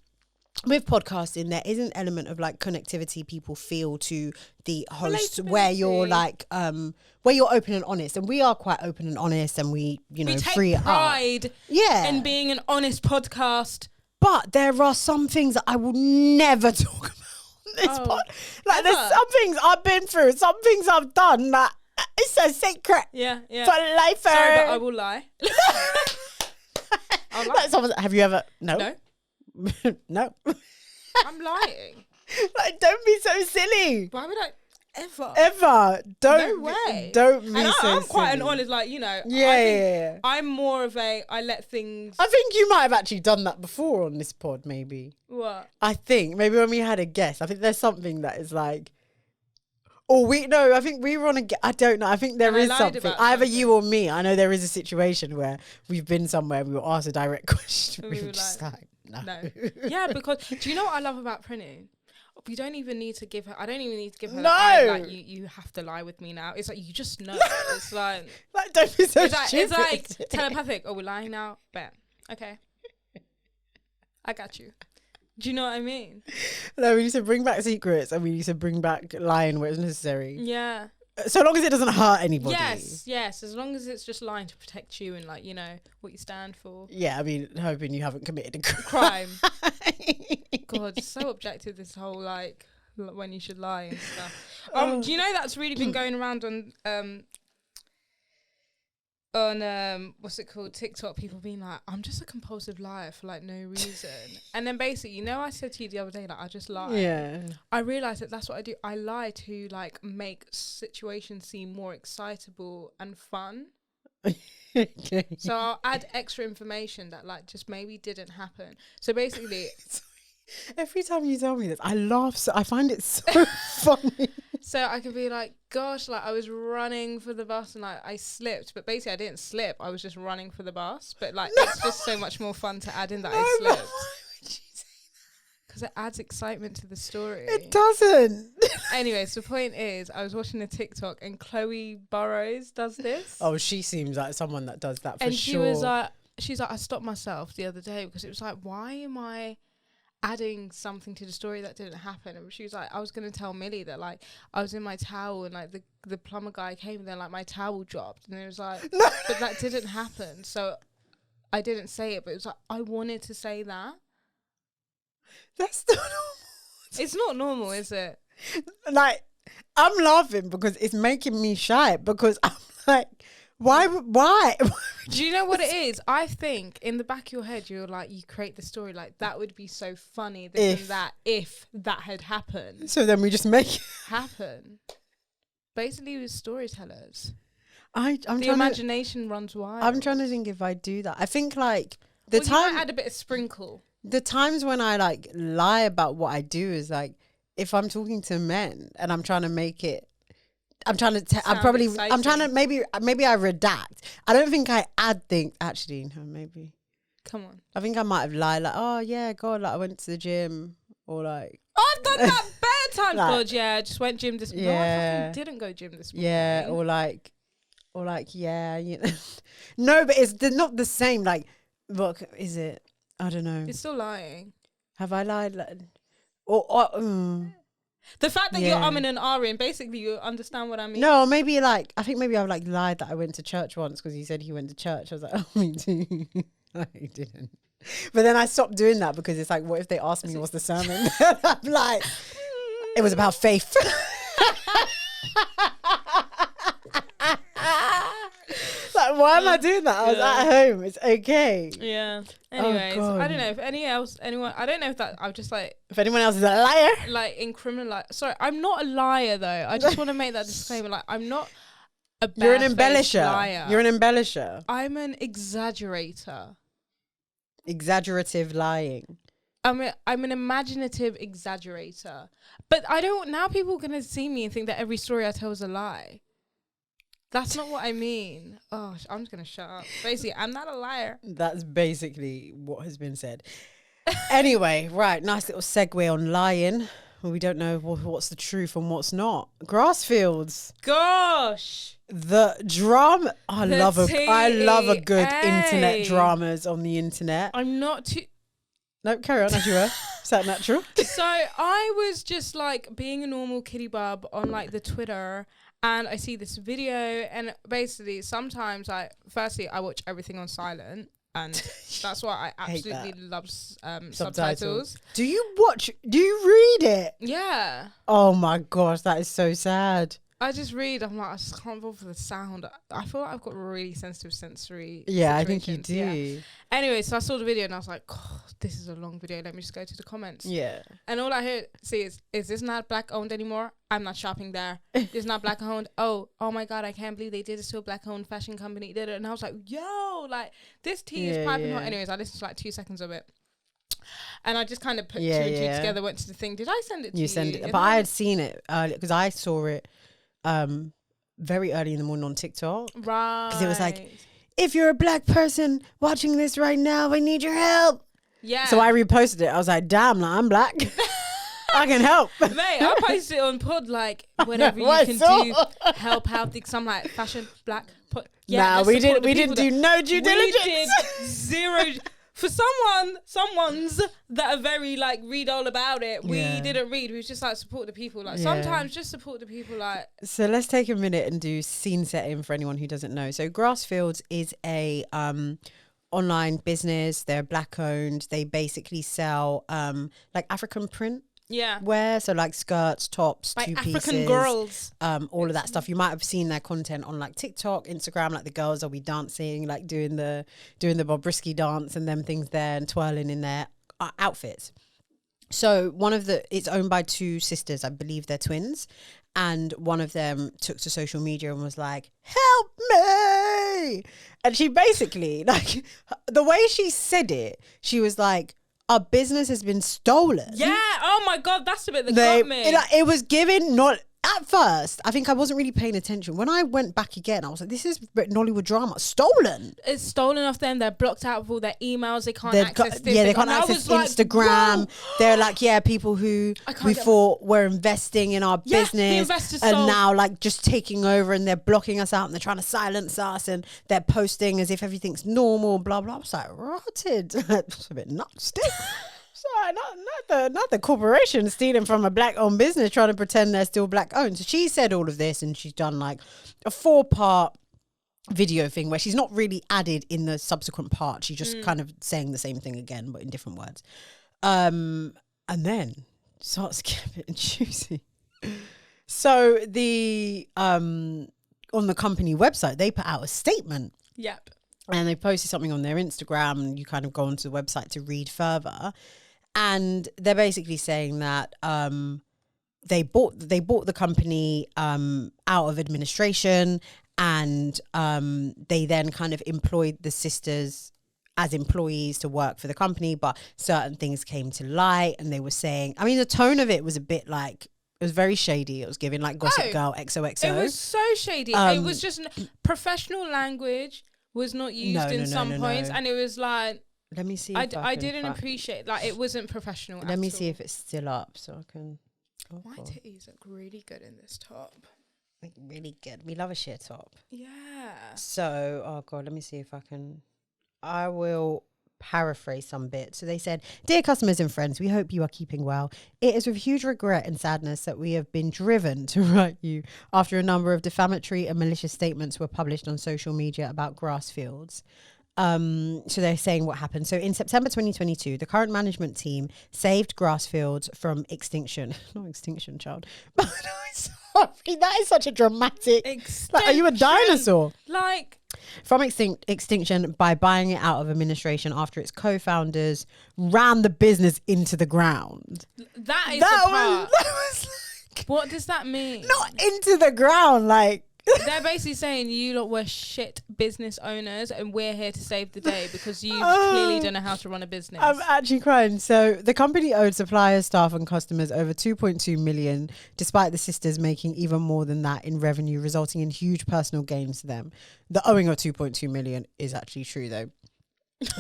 with podcasting there is an element of like connectivity people feel to the host, where you're like where you're open and honest, and we are quite open and honest, and we, you know, we take free pride in being an honest podcast. But there are some things that I will never talk about on this pod. Like there's some things I've been through, some things I've done that it's a secret. Yeah. For life. Sorry, but I will lie. I'll lie. Like have you ever? No. No. I'm lying. Like, don't be so silly. Why would I ever? Don't. No way. Don't be and so I'm quite silly. an honest, like, you know. Yeah. I'm more of a, I let things. I think you might have actually done that before on this pod, maybe. What? I think maybe when we had a guest, I think there's something that is like, I think we were on I don't know. I think there is something. Either you or me. I know there is a situation where we've been somewhere, we were asked a direct question. We were just like, no. Yeah, because do you know what I love about Prinny? We don't even need to give her. I don't even need to give her. No, like you have to lie with me now. It's like you just know. It's like don't be so stupid. It's like telepathic. Oh, we're lying now. Bam. Okay. I got you. Do you know what I mean? No, we need to bring back secrets, and we need to bring back lying where it's necessary. Yeah. So long as it doesn't hurt anybody. Yes. As long as it's just lying to protect you and, like, you know, what you stand for. Yeah, I mean, hoping you haven't committed a crime. God, it's so objective, this whole, like, when you should lie and stuff. Do you know that's really been going around on what's it called, TikTok, people being like, I'm just a compulsive liar for like no reason. And then basically, you know, I said to you the other day, like, I just lie. Yeah. I realised that that's what I do. I lie to like make situations seem more excitable and fun. Okay. So I'll add extra information that like just maybe didn't happen. So basically every time you tell me this, I laugh. So I find it so funny. So I could be like, gosh, like I was running for the bus and like I slipped, but basically I didn't slip. I was just running for the bus. But like it's just so much more fun to add in that I slipped. Why would you say that? Because it adds excitement to the story. It doesn't. Anyways, the point is, I was watching a TikTok and Chloe Burrows does this. Oh, she seems like someone that does that for sure. And she was like, she's like, I stopped myself the other day because it was like, why am I adding something to the story that didn't happen? And she was like, I was going to tell Millie that like I was in my towel and like the plumber guy came and then like my towel dropped. And it was like, no. But that didn't happen. So I didn't say it, but it was like, I wanted to say that. That's not normal. It's not normal, is it? Like, I'm laughing because it's making me shy, because I'm like, why? Do you know what it is? I think in the back of your head, you're like, you create the story like that would be so funny if that had happened. So then we just make it happen. Basically, we're storytellers. I'm the imagination runs wild. I'm trying to think if I do that. I think like you might add a bit of sprinkle. The times when I like lie about what I do is like if I'm talking to men and I'm trying to make it. I'm trying to maybe I redact. I don't think I add things. Actually, no, maybe. Come on. I think I might have lied like, oh yeah, God, like I went to the gym, or like. I've done that bare times. Like, God, yeah, I just went gym this morning. Yeah. No, I fucking didn't go gym this morning. Yeah, or like, yeah, you know. No, but it's not the same. Like, what is it? I don't know. It's still lying. Have I lied? Like, the fact that you're umming and ahhing, basically you understand what I mean. No, maybe like I think maybe I've like lied that I went to church once because he said he went to church. I was like, oh, me too. No, he didn't. But then I stopped doing that because it's like, what if they ask me what's the sermon? I'm like, it was about faith. Like, like, why am I doing that? I was at home. It's okay. Yeah. Anyways, God. I don't know if anyone, I don't know if that, I'm just like, If anyone else is a liar. like in criminal, sorry, I'm not a liar though. I just want to make that disclaimer. Like, I'm not a You're an bare-faced embellisher. liar. You're an embellisher. I'm an exaggerator. Exaggerative lying. I'm an imaginative exaggerator. But now people are going to see me and think that every story I tell is a lie. That's not what I mean. Oh, I'm just going to shut up. Basically, I'm not a liar. That's basically what has been said. Anyway, right. Nice little segue on lying. We don't know what's the truth and what's not. Grassfields. Gosh. The drama. I love a good Hey. internet dramas on the internet. I'm not too... No, carry on as you were. Is that natural? So I was just like being a normal kitty bub on like the Twitter, and I see this video, and basically sometimes I watch everything on silent, and that's why I absolutely love subtitles. Do you read it? Yeah. Oh my gosh, that is so sad. I just read. I'm like, I just can't bother for the sound. I feel like I've got really sensitive sensory. Yeah, I think you do. Yeah. Anyway, so I saw the video and I was like, oh, this is a long video. Let me just go to the comments. Yeah. And all I see is this not black owned anymore? I'm not shopping there. This is not black owned. Oh my God, I can't believe they did this to a black owned fashion company. Did it? And I was like, yo, like this tea is piping hot. Anyways, I listened to like 2 seconds of it. And I just kind of put two and two together, went to the thing. Did I send it to you? You sent it. But I had seen it earlier because I saw it very early in the morning on TikTok. Right. Because it was like, if you're a black person watching this right now, I need your help. Yeah. So I reposted it. I was like, damn, like, I'm black. I can help. Mate, I posted it on pod like whatever you can do, help out. Some like fashion black pod. Yeah, nah, we didn't do no due diligence. We did zero. For someone's that are very like read all about it, we didn't read. We was just like support the people. Like sometimes just support the people. Like, so let's take a minute and do scene setting for anyone who doesn't know. So Grassfields is a online business. They're black owned. They basically sell like African print. Yeah. Wear, so like skirts, tops, by two African pieces, girls, all of that stuff. You might have seen their content on like TikTok, Instagram. Like the girls will be dancing, like doing the Bobrisky dance and them things there, and twirling in their outfits. So it's owned by two sisters, I believe they're twins, and one of them took to social media and was like, "Help me!" And she basically, like, the way she said it, she was like, our business has been stolen. Yeah. Oh my God, that's the bit that got me. It was given not at first. I think I wasn't really paying attention. When I went back again, I was like, "This is Nollywood drama stolen." It's stolen off them. They're blocked out of all their emails. They can't access. They can't access Instagram. Like, they're like, people who we thought were investing in our business and now like just taking over, and they're blocking us out and they're trying to silence us, and they're posting as if everything's normal. Blah blah. I was like, rotted. It's a bit nuts. Sorry, not the corporation stealing from a black owned business trying to pretend they're still black owned. So she said all of this, and she's done like a 4-part video thing where she's not really added in the subsequent part. She's just kind of saying the same thing again, but in different words. And then starts getting juicy. So the on the company website, they put out a statement. Yep. And they posted something on their Instagram, and you kind of go onto the website to read further. And they're basically saying that they bought the company out of administration, and they then kind of employed the sisters as employees to work for the company, but certain things came to light, and they were saying, I mean, the tone of it was a bit like, it was very shady. It was giving like Gossip Girl, XOXO. It was so shady. It was just professional language was not used in some points, and it was like, let me see. I didn't appreciate, like, it wasn't professional. Let me see if it's still up so I can. My titties look really good in this top. Like, really good. We love a sheer top. Yeah. So, oh God, let me see if I can. I will paraphrase some bits. So they said, "Dear customers and friends, we hope you are keeping well. It is with huge regret and sadness that we have been driven to write you after a number of defamatory and malicious statements were published on social media about Grassfields." So they're saying what happened. So in September 2022, the current management team saved Grassfields from extinction. Not extinction, child. Sorry, that is such a dramatic. Extinction. Like, are you a dinosaur? Like, from extinction by buying it out of administration after its co-founders ran the business into the ground. That is the part. That was like, what does that mean? not into the ground, like. They're basically saying you lot were shit business owners and we're here to save the day because you clearly don't know how to run a business. I'm actually crying. So the company owed suppliers, staff and customers over 2.2 million, despite the sisters making even more than that in revenue, resulting in huge personal gains to them. The owing of 2.2 million is actually true though.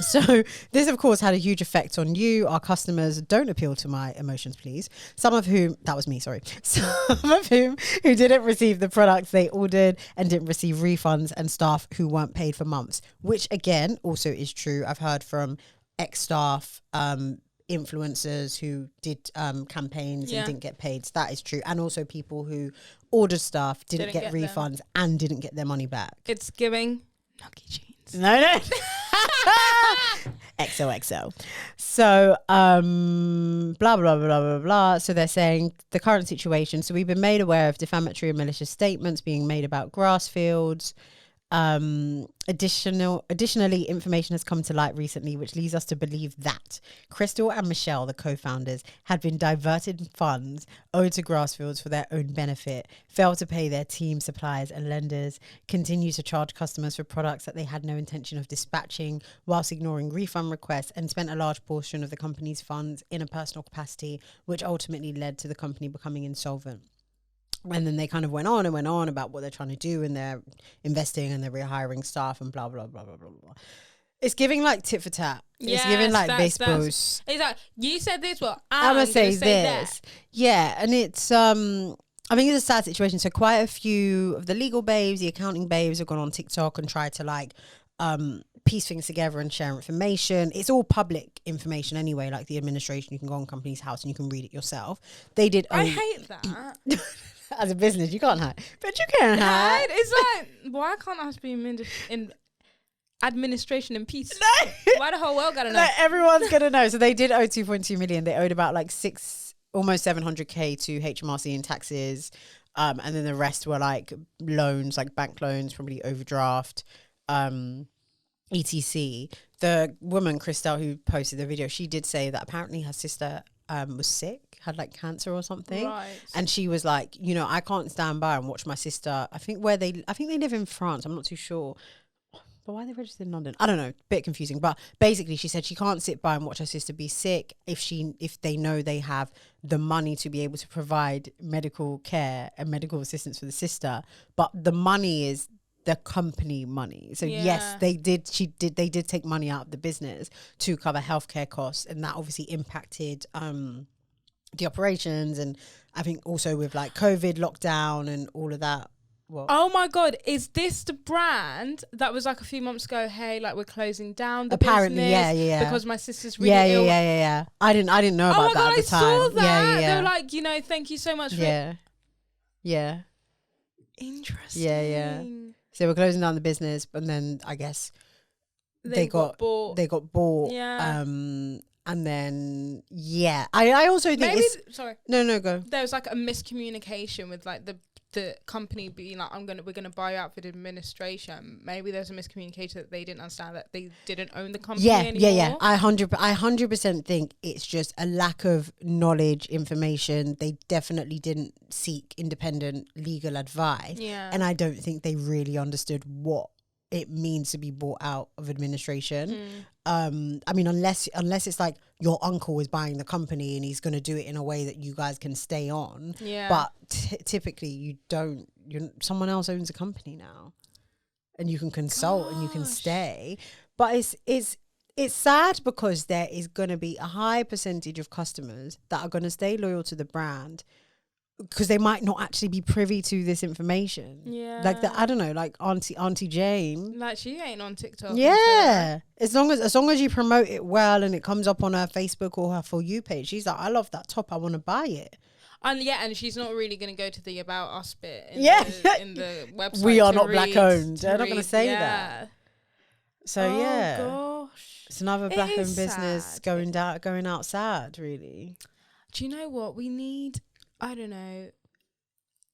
So this of course had a huge effect on you, our customers. Don't appeal to my emotions, please. Some of whom, that was me, sorry. Some of whom who didn't receive the products they ordered and didn't receive refunds, and staff who weren't paid for months, which again also is true. I've heard from ex-staff, influencers who did campaigns and didn't get paid. So that is true. And also people who ordered stuff, didn't get refunds and didn't get their money back. It's giving Nucky jeans. No. XOXO. So, blah, blah, blah, blah, blah. So they're saying the current situation. So we've been made aware of defamatory and malicious statements being made about Grassfields. Additionally, information has come to light recently which leads us to believe that Crystal and Michelle, the co-founders, had been diverted funds owed to Grassfields for their own benefit, failed to pay their team, suppliers and lenders, continue to charge customers for products that they had no intention of dispatching whilst ignoring refund requests, and spent a large portion of the company's funds in a personal capacity, which ultimately led to the company becoming insolvent. And then they kind of went on about what they're trying to do, and they're investing and they're rehiring staff and blah, blah, blah, blah, blah, blah. It's giving like tit for tat. It's giving like basebos. It's like, you said this, well, I'm going to say this. That. Yeah. And it's, I think it's a sad situation. So quite a few of the legal babes, the accounting babes have gone on TikTok and tried to like, piece things together and share information. It's all public information anyway, like the administration. You can go on Companies House and you can read it yourself. They did. I hate that. As a business, you can't hide, but you can hide. It's like, why can't I be in administration and peace? No. Why the whole world gotta know? No, everyone's gonna know. So they did owe 2.2 million. They owed about like almost 700k to HMRC in taxes, and then the rest were like loans, like bank loans, probably overdraft, etc. The woman Christelle who posted the video, she did say that apparently her sister was sick, had like cancer or something, right. And she was like, you know, I can't stand by and watch my sister. I think they live in France. I'm not too sure. But why are they registered in London? I don't know. Bit confusing. But basically, she said she can't sit by and watch her sister be sick if they know they have the money to be able to provide medical care and medical assistance for the sister. But the money is the company money. So yes, they did take money out of the business to cover healthcare costs, and that obviously impacted the operations, and I think also with like COVID lockdown and all of that. What? Oh my God, is this the brand that was like a few months ago, hey, like we're closing down the apparently business yeah because my sister's really ill. Yeah. I didn't know about that at the time. I saw that. Yeah. They were like, you know, thank you so much for yeah interesting. Yeah. So we're closing down the business, and then I guess they got bought. They got bought. Yeah. And then I also think No, go. There was like a miscommunication with like the company being like, we're gonna buy you out for the administration. Maybe there's a miscommunication that they didn't understand that they didn't own the company anymore. Yeah. I 100% think it's just a lack of knowledge, information. They definitely didn't seek independent legal advice. Yeah. And I don't think they really understood what it means to be bought out of administration. I mean, unless it's like your uncle is buying the company and he's going to do it in a way that you guys can stay on. Yeah. But typically you don't. Someone else owns a company now, and you can consult and you can stay. But it's sad because there is going to be a high percentage of customers that are going to stay loyal to the brand, because they might not actually be privy to this information. Yeah. Like I don't know, like Auntie Jane. Like she ain't on TikTok. Yeah. As long as you promote it well and it comes up on her Facebook or her For You page, she's like, I love that top, I want to buy it. And she's not really going to go to the About Us bit in the website. We are not black owned. They're not going to say that. So gosh. It's another black owned business going out sad, really. Do you know what we need? I don't know.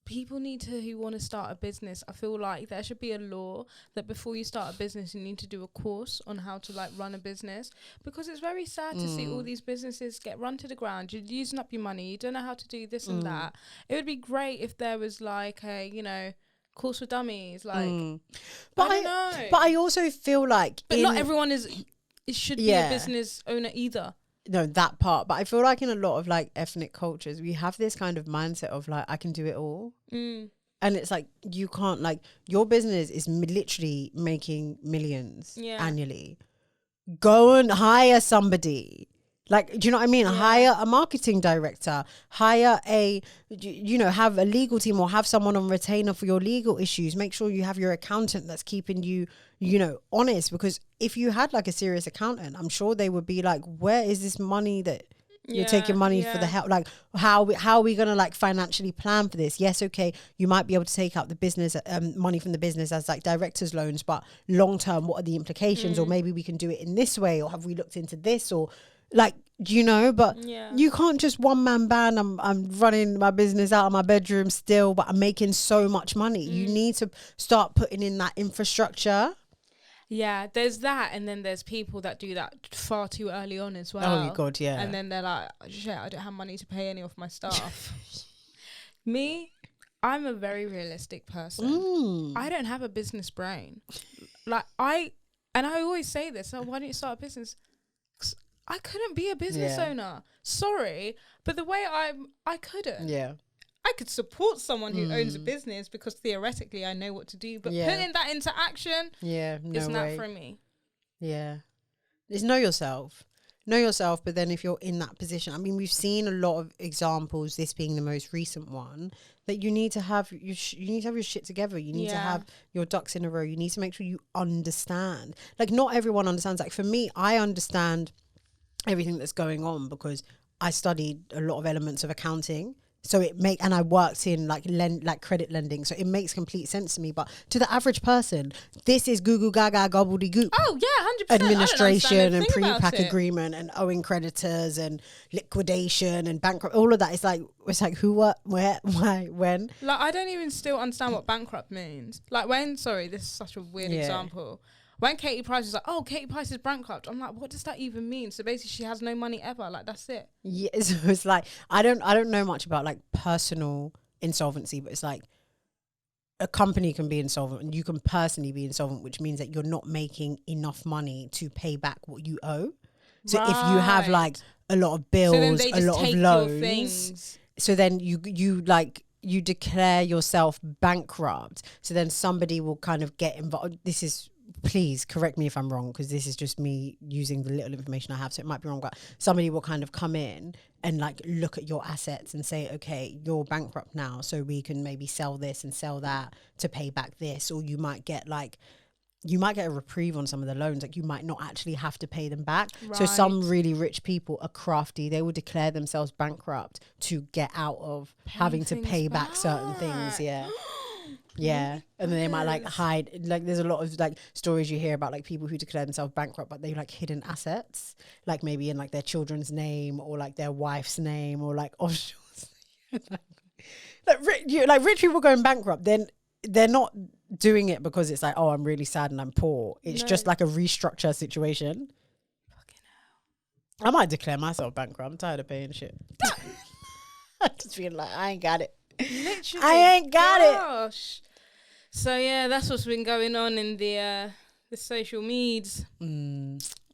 people need to, who want to start a business, I feel like there should be a law that before you start a business, you need to do a course on how to like run a business, because it's very sad to see all these businesses get run to the ground. You're using up your money. You don't know how to do this and that. It would be great if there was like a, you know, course for dummies. Like, but I don't know. But I also feel like, but not everyone should be a business owner either. No, that part. But I feel like in a lot of like ethnic cultures, we have this kind of mindset of like, I can do it all. And it's like, you can't, like, your business is literally making millions annually. Go and hire somebody. Like, do you know what I mean? Hire a marketing director, hire have a legal team, or have someone on retainer for your legal issues. Make sure you have your accountant that's keeping you, honest. Because if you had like a serious accountant, I'm sure they would be like, where is this money that you're taking money for the help? Like, how are we going to like financially plan for this? Yes, okay, you might be able to take out the business, money from the business as like director's loans, but long term, what are the implications? Or maybe we can do it in this way, or have we looked into this? Or like, but you can't just one man band. I'm running my business out of my bedroom still, but I'm making so much money. You need to start putting in that infrastructure. Yeah, there's that, and then there's people that do that far too early on as well. Oh God, yeah. And then they're like, shit, I don't have money to pay any of my staff. Me, I'm a very realistic person. I don't have a business brain. Like I always say this. So why don't you start a business? I couldn't be a business owner. Sorry, but the way I couldn't. Yeah. I could support someone who owns a business because theoretically I know what to do, but putting that into action, is not for me. Yeah. It's know yourself. Know yourself, but then if you're in that position, I mean, we've seen a lot of examples, this being the most recent one, that you need to have you need to have your shit together. You need to have your ducks in a row. You need to make sure you understand. Like, not everyone understands. Like, for me, I understand everything that's going on because I studied a lot of elements of accounting. So and I worked in like credit lending, so it makes complete sense to me. But to the average person, this is goo goo gaga gobbledygook. Oh yeah, 100%. Administration and pre-pack agreement and owing creditors and liquidation and bankrupt. All of that. It's like who, what, where, why, when. Like, I don't even still understand what bankrupt means. Like, this is such a weird example. When Katie Price was like, oh, Katie Price is bankrupt, I'm like, what does that even mean? So basically she has no money ever. Like, that's it. Yeah, so it's like, I don't know much about like personal insolvency, but it's like a company can be insolvent and you can personally be insolvent, which means that you're not making enough money to pay back what you owe. So if you have like a lot of bills, a lot of loans, so then you declare yourself bankrupt. So then somebody will kind of get involved. Please correct me if I'm wrong, because this is just me using the little information I have, so it might be wrong, but somebody will kind of come in and like look at your assets and say, okay, you're bankrupt now, so we can maybe sell this and sell that to pay back this. Or you might get a reprieve on some of the loans, like you might not actually have to pay them back. Right. So some really rich people are crafty. They will declare themselves bankrupt to get out of having to pay back certain things. Yeah, and then they might like hide. Like, there's a lot of like stories you hear about like people who declare themselves bankrupt, but they like hidden assets, like maybe in like their children's name or like their wife's name or like offshore. like rich people going bankrupt, then they're not doing it because it's like, oh, I'm really sad and I'm poor. It's just like a restructure situation. Fucking hell. I might declare myself bankrupt. I'm tired of paying shit. I just feel like I ain't got it. Literally, I ain't got it. So yeah, that's what's been going on in the social meds.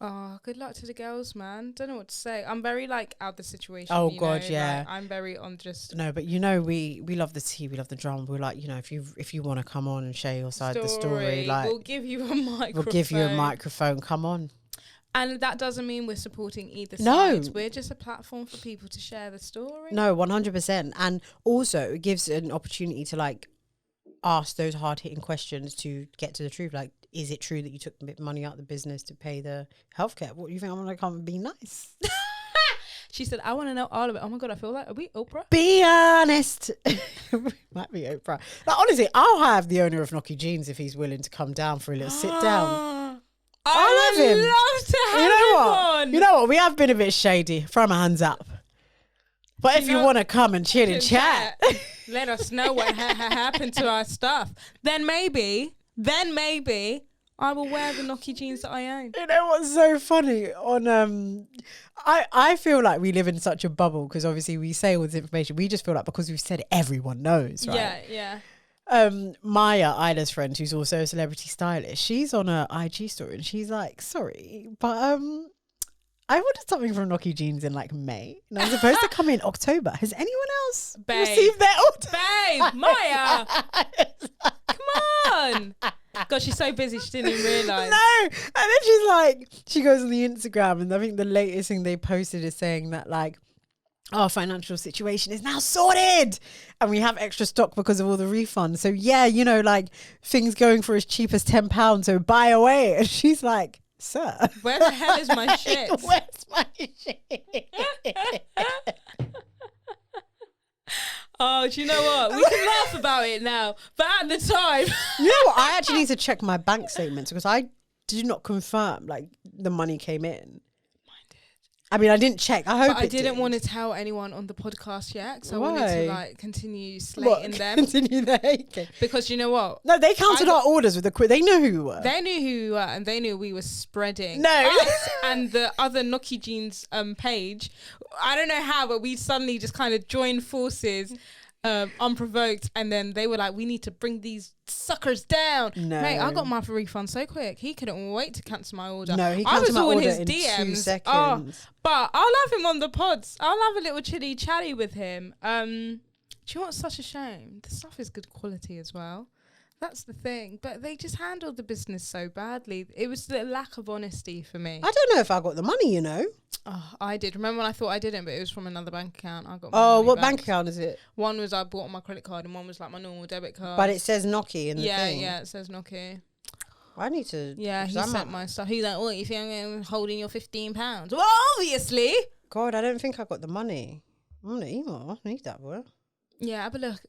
Oh, good luck to the girls, man. Don't know what to say. I'm very like out the situation. Oh God, yeah. Like, I'm very on just. No, but we love the tea, we love the drama. We're like, if you want to come on and share your side of the story, like we'll give you a microphone. We'll give you a microphone. Come on. And that doesn't mean we're supporting either side. We're just a platform for people to share the story. No, 100%. And also it gives an opportunity to like ask those hard-hitting questions to get to the truth. Like, is it true that you took a bit of money out of the business to pay the healthcare? What do you think? I'm going to come and be nice. She said, I want to know all of it. Oh my God, I feel like, are we Oprah? Be honest. Might be Oprah. Like, honestly, I'll have the owner of Knocky Jeans if he's willing to come down for a little sit down. I love him. Love to have him on. You know what? We have been a bit shady. Throw my hands up. But if you want to come and chill and chat, let us know what happened to our stuff. Then maybe I will wear the Noki jeans that I own. You know what's so funny? I feel like we live in such a bubble because obviously we say all this information. We just feel like because we've said it, everyone knows, right? Yeah. Maya, Isla's friend, who's also a celebrity stylist, she's on her IG story and she's like, sorry, but I ordered something from Noki Jeans in like May and I was supposed to come in October. Has anyone else received their order? Babe, Maya, come on. God, she's so busy she didn't even realise. No. And then she's like, she goes on the Instagram and I think the latest thing they posted is saying that like, our financial situation is now sorted and we have extra stock because of all the refunds. So yeah, you know, like things going for as cheap as £10, so buy away. And she's like, sir, where the hell is my shit? Where's my shit? Oh, do you know what? We can laugh about it now, but at the time, you know what? I actually need to check my bank statements because I did not confirm like the money came in. I mean, I didn't check. I hope I didn't want to tell anyone on the podcast yet, so Why? I wanted to like continue slating them. Continue the hating. Because you know what? No, they counted our orders with the quick. They knew who we were. They knew who we were, and they knew we were spreading. No, us and the other Noki Jeans page. I don't know how, but we suddenly just kind of joined forces. Unprovoked, and then they were like, we need to bring these suckers down. No. Mate, I got my refund so quick. He couldn't wait to cancel my order. No, he canceled my order in 2 seconds. Oh, but I'll have him on the pods. I'll have a little chitty chatty with him. Do you know what's such a shame? The stuff is good quality as well. That's the thing. But they just handled the business so badly. It was the lack of honesty for me. I don't know if I got the money, you know. Oh, I did. Remember when I thought I didn't, but it was from another bank account. I got. Oh, what bank account is it? One was I bought on my credit card, and one was like my normal debit card. But it says Noki in the thing. Yeah, it says Noki. I need to. Yeah, he sent my stuff. He's like, "Oh, you think I'm holding your £15?" Well, obviously. God, I don't think I got the money. I'm gonna email. I need that, boy. Yeah, have a look.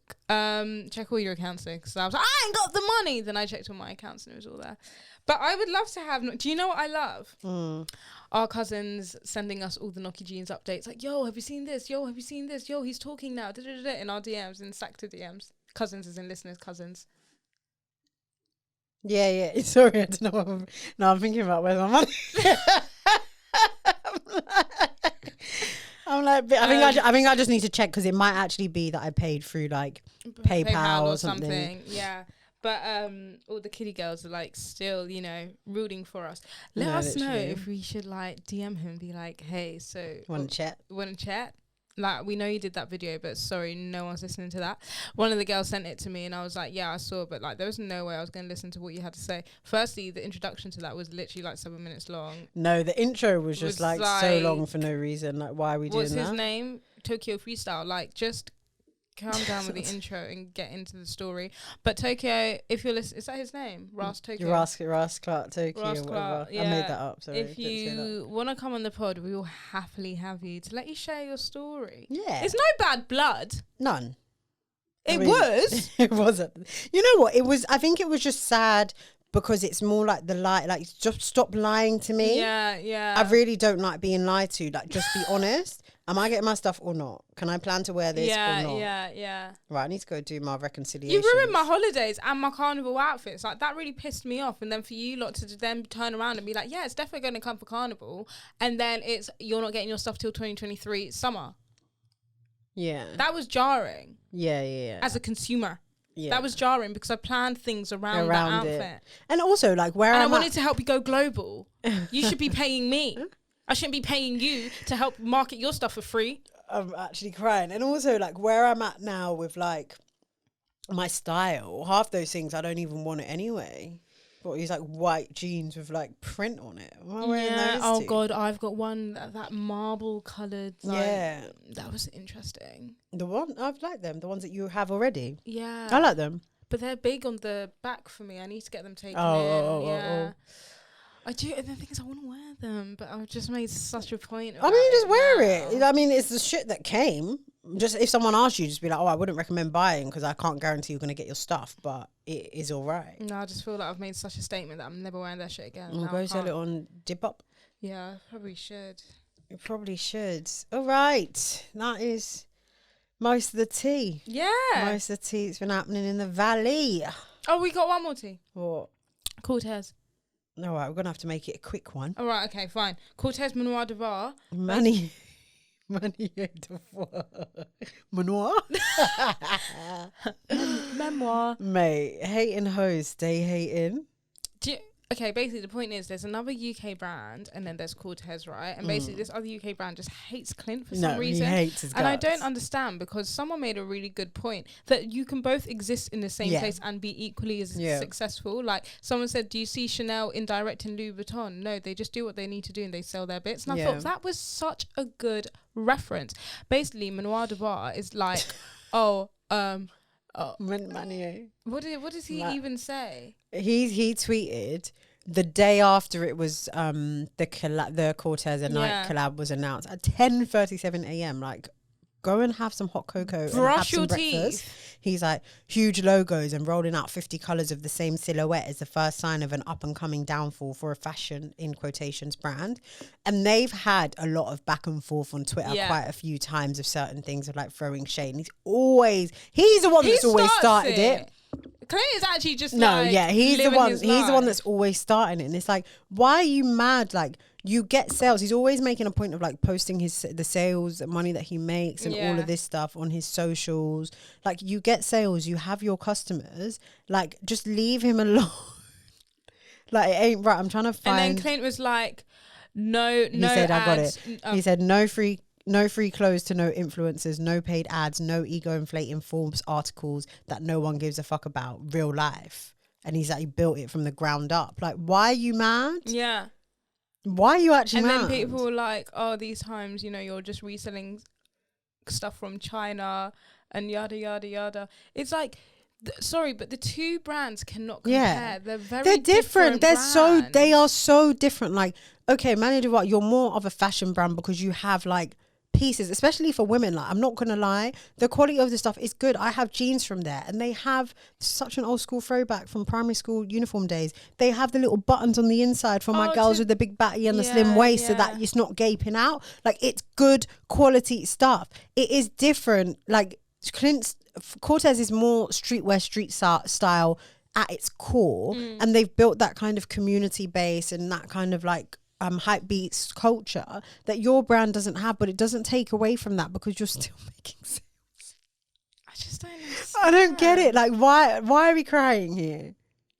Check all your accounts there, because I was like, I ain't got the money. Then I checked all my accounts and it was all there. But I would love to have. Do you know what I love? Our cousins sending us all the Noki Jeans updates. Like, yo, have you seen this? Yo, have you seen this? Yo, he's talking now. In our DMs, in Sector DMs. Cousins as in listeners, cousins. Yeah. Sorry, I don't know what I'm thinking about where's my money. I'm like, I think I just need to check because it might actually be that I paid through like PayPal or something. Yeah, but all the kiddie girls are like still, you know, rooting for us. Let us know if we should like DM him and be like, hey, so want to chat? Like, we know you did that video, but sorry, no one's listening to that. One of the girls sent it to me and I was like, yeah, I saw, but like there was no way I was going to listen to what you had to say. Firstly, the introduction to that was literally like 7 minutes long. No, the intro was just like so long for no reason. Like, why are we doing that? What's his name? Tokyo Freestyle. Like, just calm down with the intro and get into the story. But Tokyo, if you're listening, is that his name? Ras Tokyo? Ras Clark Tokyo or whatever. Yeah. I made that up. Sorry, if you want to come on the pod, we will happily have you to let you share your story. Yeah. It's no bad blood. None. It was. It wasn't. You know what? It was. I think it was just sad because it's more like the lie. Like, just stop lying to me. Yeah. I really don't like being lied to. Like, just be honest. Am I getting my stuff or not? Can I plan to wear this or not? Yeah. Right, I need to go do my reconciliation. You ruined my holidays and my carnival outfits. Like, that really pissed me off. And then for you lot to then turn around and be like, yeah, it's definitely going to come for carnival. And then you're not getting your stuff till 2023 summer. Yeah. That was jarring. Yeah. As a consumer. Yeah. That was jarring because I planned things around that outfit. It. And also, like, I wanted to help you go global. You should be paying me. I shouldn't be paying you to help market your stuff for free. I'm actually crying. And also, like, where I'm at now with, like, my style, half those things I don't even want it anyway. But these, like, white jeans with, like, print on it. Am I wearing those oh, two? God, I've got one, that marble coloured. Like, yeah. That was interesting. The one, I've liked them. The ones that you have already. Yeah. I like them. But they're big on the back for me. I need to get them taken in. Oh. I do, and the thing is I want to wear them, but I've just made such a point of just wear it. I mean, it's the shit that came. Just if someone asks you, just be like, oh, I wouldn't recommend buying because I can't guarantee you're going to get your stuff, but it is all right. No, I just feel like I've made such a statement that I'm never wearing that shit again. Go sell it on Dipop. Yeah, I probably should. You probably should. All right. That is most of the tea. Yeah. Most of the tea that's been happening in the valley. Oh, we got one more tea. What? Cortez. All right, we're going to have to make it a quick one. All right, okay, fine. Cortez Manoir de Var. Manier de Var. Manoir? Memoir. Mate, hating hoes, stay hating. Okay, basically the point is there's another UK brand and then there's Cortez, right? And basically this other UK brand just hates Clint for some reason. He hates his guts. And I don't understand, because someone made a really good point that you can both exist in the same place and be equally as successful. Like someone said, do you see Chanel indirect in Louis Vuitton? No, they just do what they need to do and they sell their bits. And I thought that was such a good reference. Basically, Manoir de Bar is like, Manier. What does he even say? He tweeted the day after it was the Cortez and Nike collab was announced at 10:37 a.m. Like, go and have some hot cocoa and have some breakfast. He's like, huge logos and rolling out 50 colors of the same silhouette is the first sign of an up and coming downfall for a fashion in quotations brand. And they've had a lot of back and forth on Twitter quite a few times of certain things of like throwing shade. And he's the one that's always started it. Clint is actually just he's the one. He's the one that's always starting it, and it's like, why are you mad? Like, you get sales. He's always making a point of like posting the sales, the money that he makes, and all of this stuff on his socials. Like, you get sales, you have your customers. Like, just leave him alone. Like, it ain't right. I'm trying to find. And then Clint was like, no. He said, ads. I got it. He said, no free clothes to no influencers, no paid ads, no ego inflating Forbes articles that no one gives a fuck about, real life. And he's like, he built it from the ground up. Like, why are you mad? Yeah. Why are you actually mad? And then people were like, oh, these times, you're just reselling stuff from China and yada, yada, yada. It's like, sorry, but the two brands cannot compare. Yeah. They're different. Brands. They are so different. Like, okay, Manny DeWalt, you're more of a fashion brand because you have like pieces, especially for women. Like, I'm not gonna lie, the quality of the stuff is good. I have jeans from there, and they have such an old school throwback from primary school uniform days. They have the little buttons on the inside for my girls with the big batty and the slim waist so that it's not gaping out. Like, it's good quality stuff. It is different. Like, Cortez is more streetwear, street style at its core, and they've built that kind of community base and that kind of like hype beats culture that your brand doesn't have, but it doesn't take away from that because you're still making sales. I just don't understand. I don't get it. Like, why are we crying here?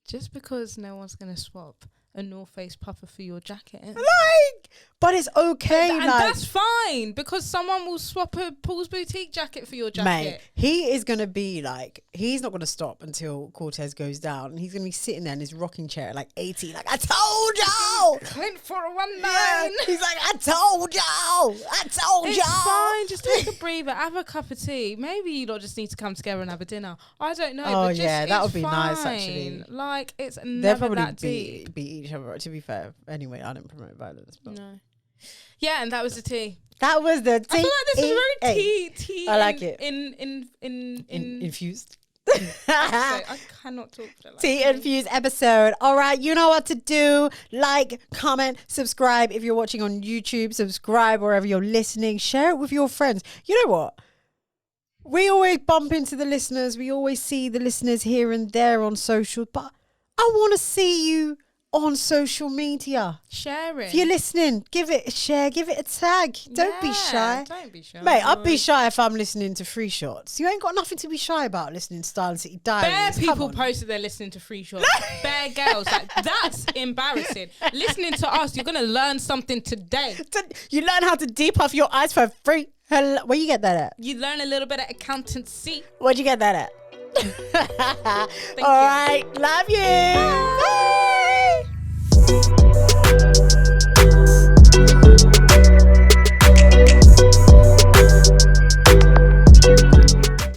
Just because no one's gonna swap a North Face puffer for your jacket. Like, but it's okay. And that's fine, because someone will swap a Paul's Boutique jacket for your jacket. Mate, he is going to be like, he's not going to stop until Cortez goes down. And he's going to be sitting there in his rocking chair at like 80, like, I told y'all. Clint 419. Yeah. He's like, I told y'all. It's fine. Just take a breather. Have a cup of tea. Maybe you lot just need to come together and have a dinner. I don't know. Oh, but just, yeah. That would be fine. nice, actually. Like, it's They'll never probably that deep. beat each other, to be fair. Anyway, I don't promote violence. But. No. Yeah, and that was the tea. That was the tea. I feel like this is very tea. I like it. Infused. I cannot talk for like tea infused episode. All right, you know what to do. Like, comment, subscribe. If you're watching on YouTube, subscribe wherever you're listening. Share it with your friends. You know what? We always bump into the listeners. We always see the listeners here and there on social. But I want to see you on social media. Share it. If you're listening, give it a share, give it a tag. Don't be shy. Don't be shy. Mate, I'd be shy if I'm listening to Free Shots. You ain't got nothing to be shy about listening to Style City Diaries. Bare people posted they're listening to Free Shots. Bare girls. Like, that's embarrassing. Listening to us, you're going to learn something today. You learn how to depuff your eyes for free. Where you get that at? You learn a little bit of accountancy. Where'd you get that at? Thank All you. right. Love you. Bye.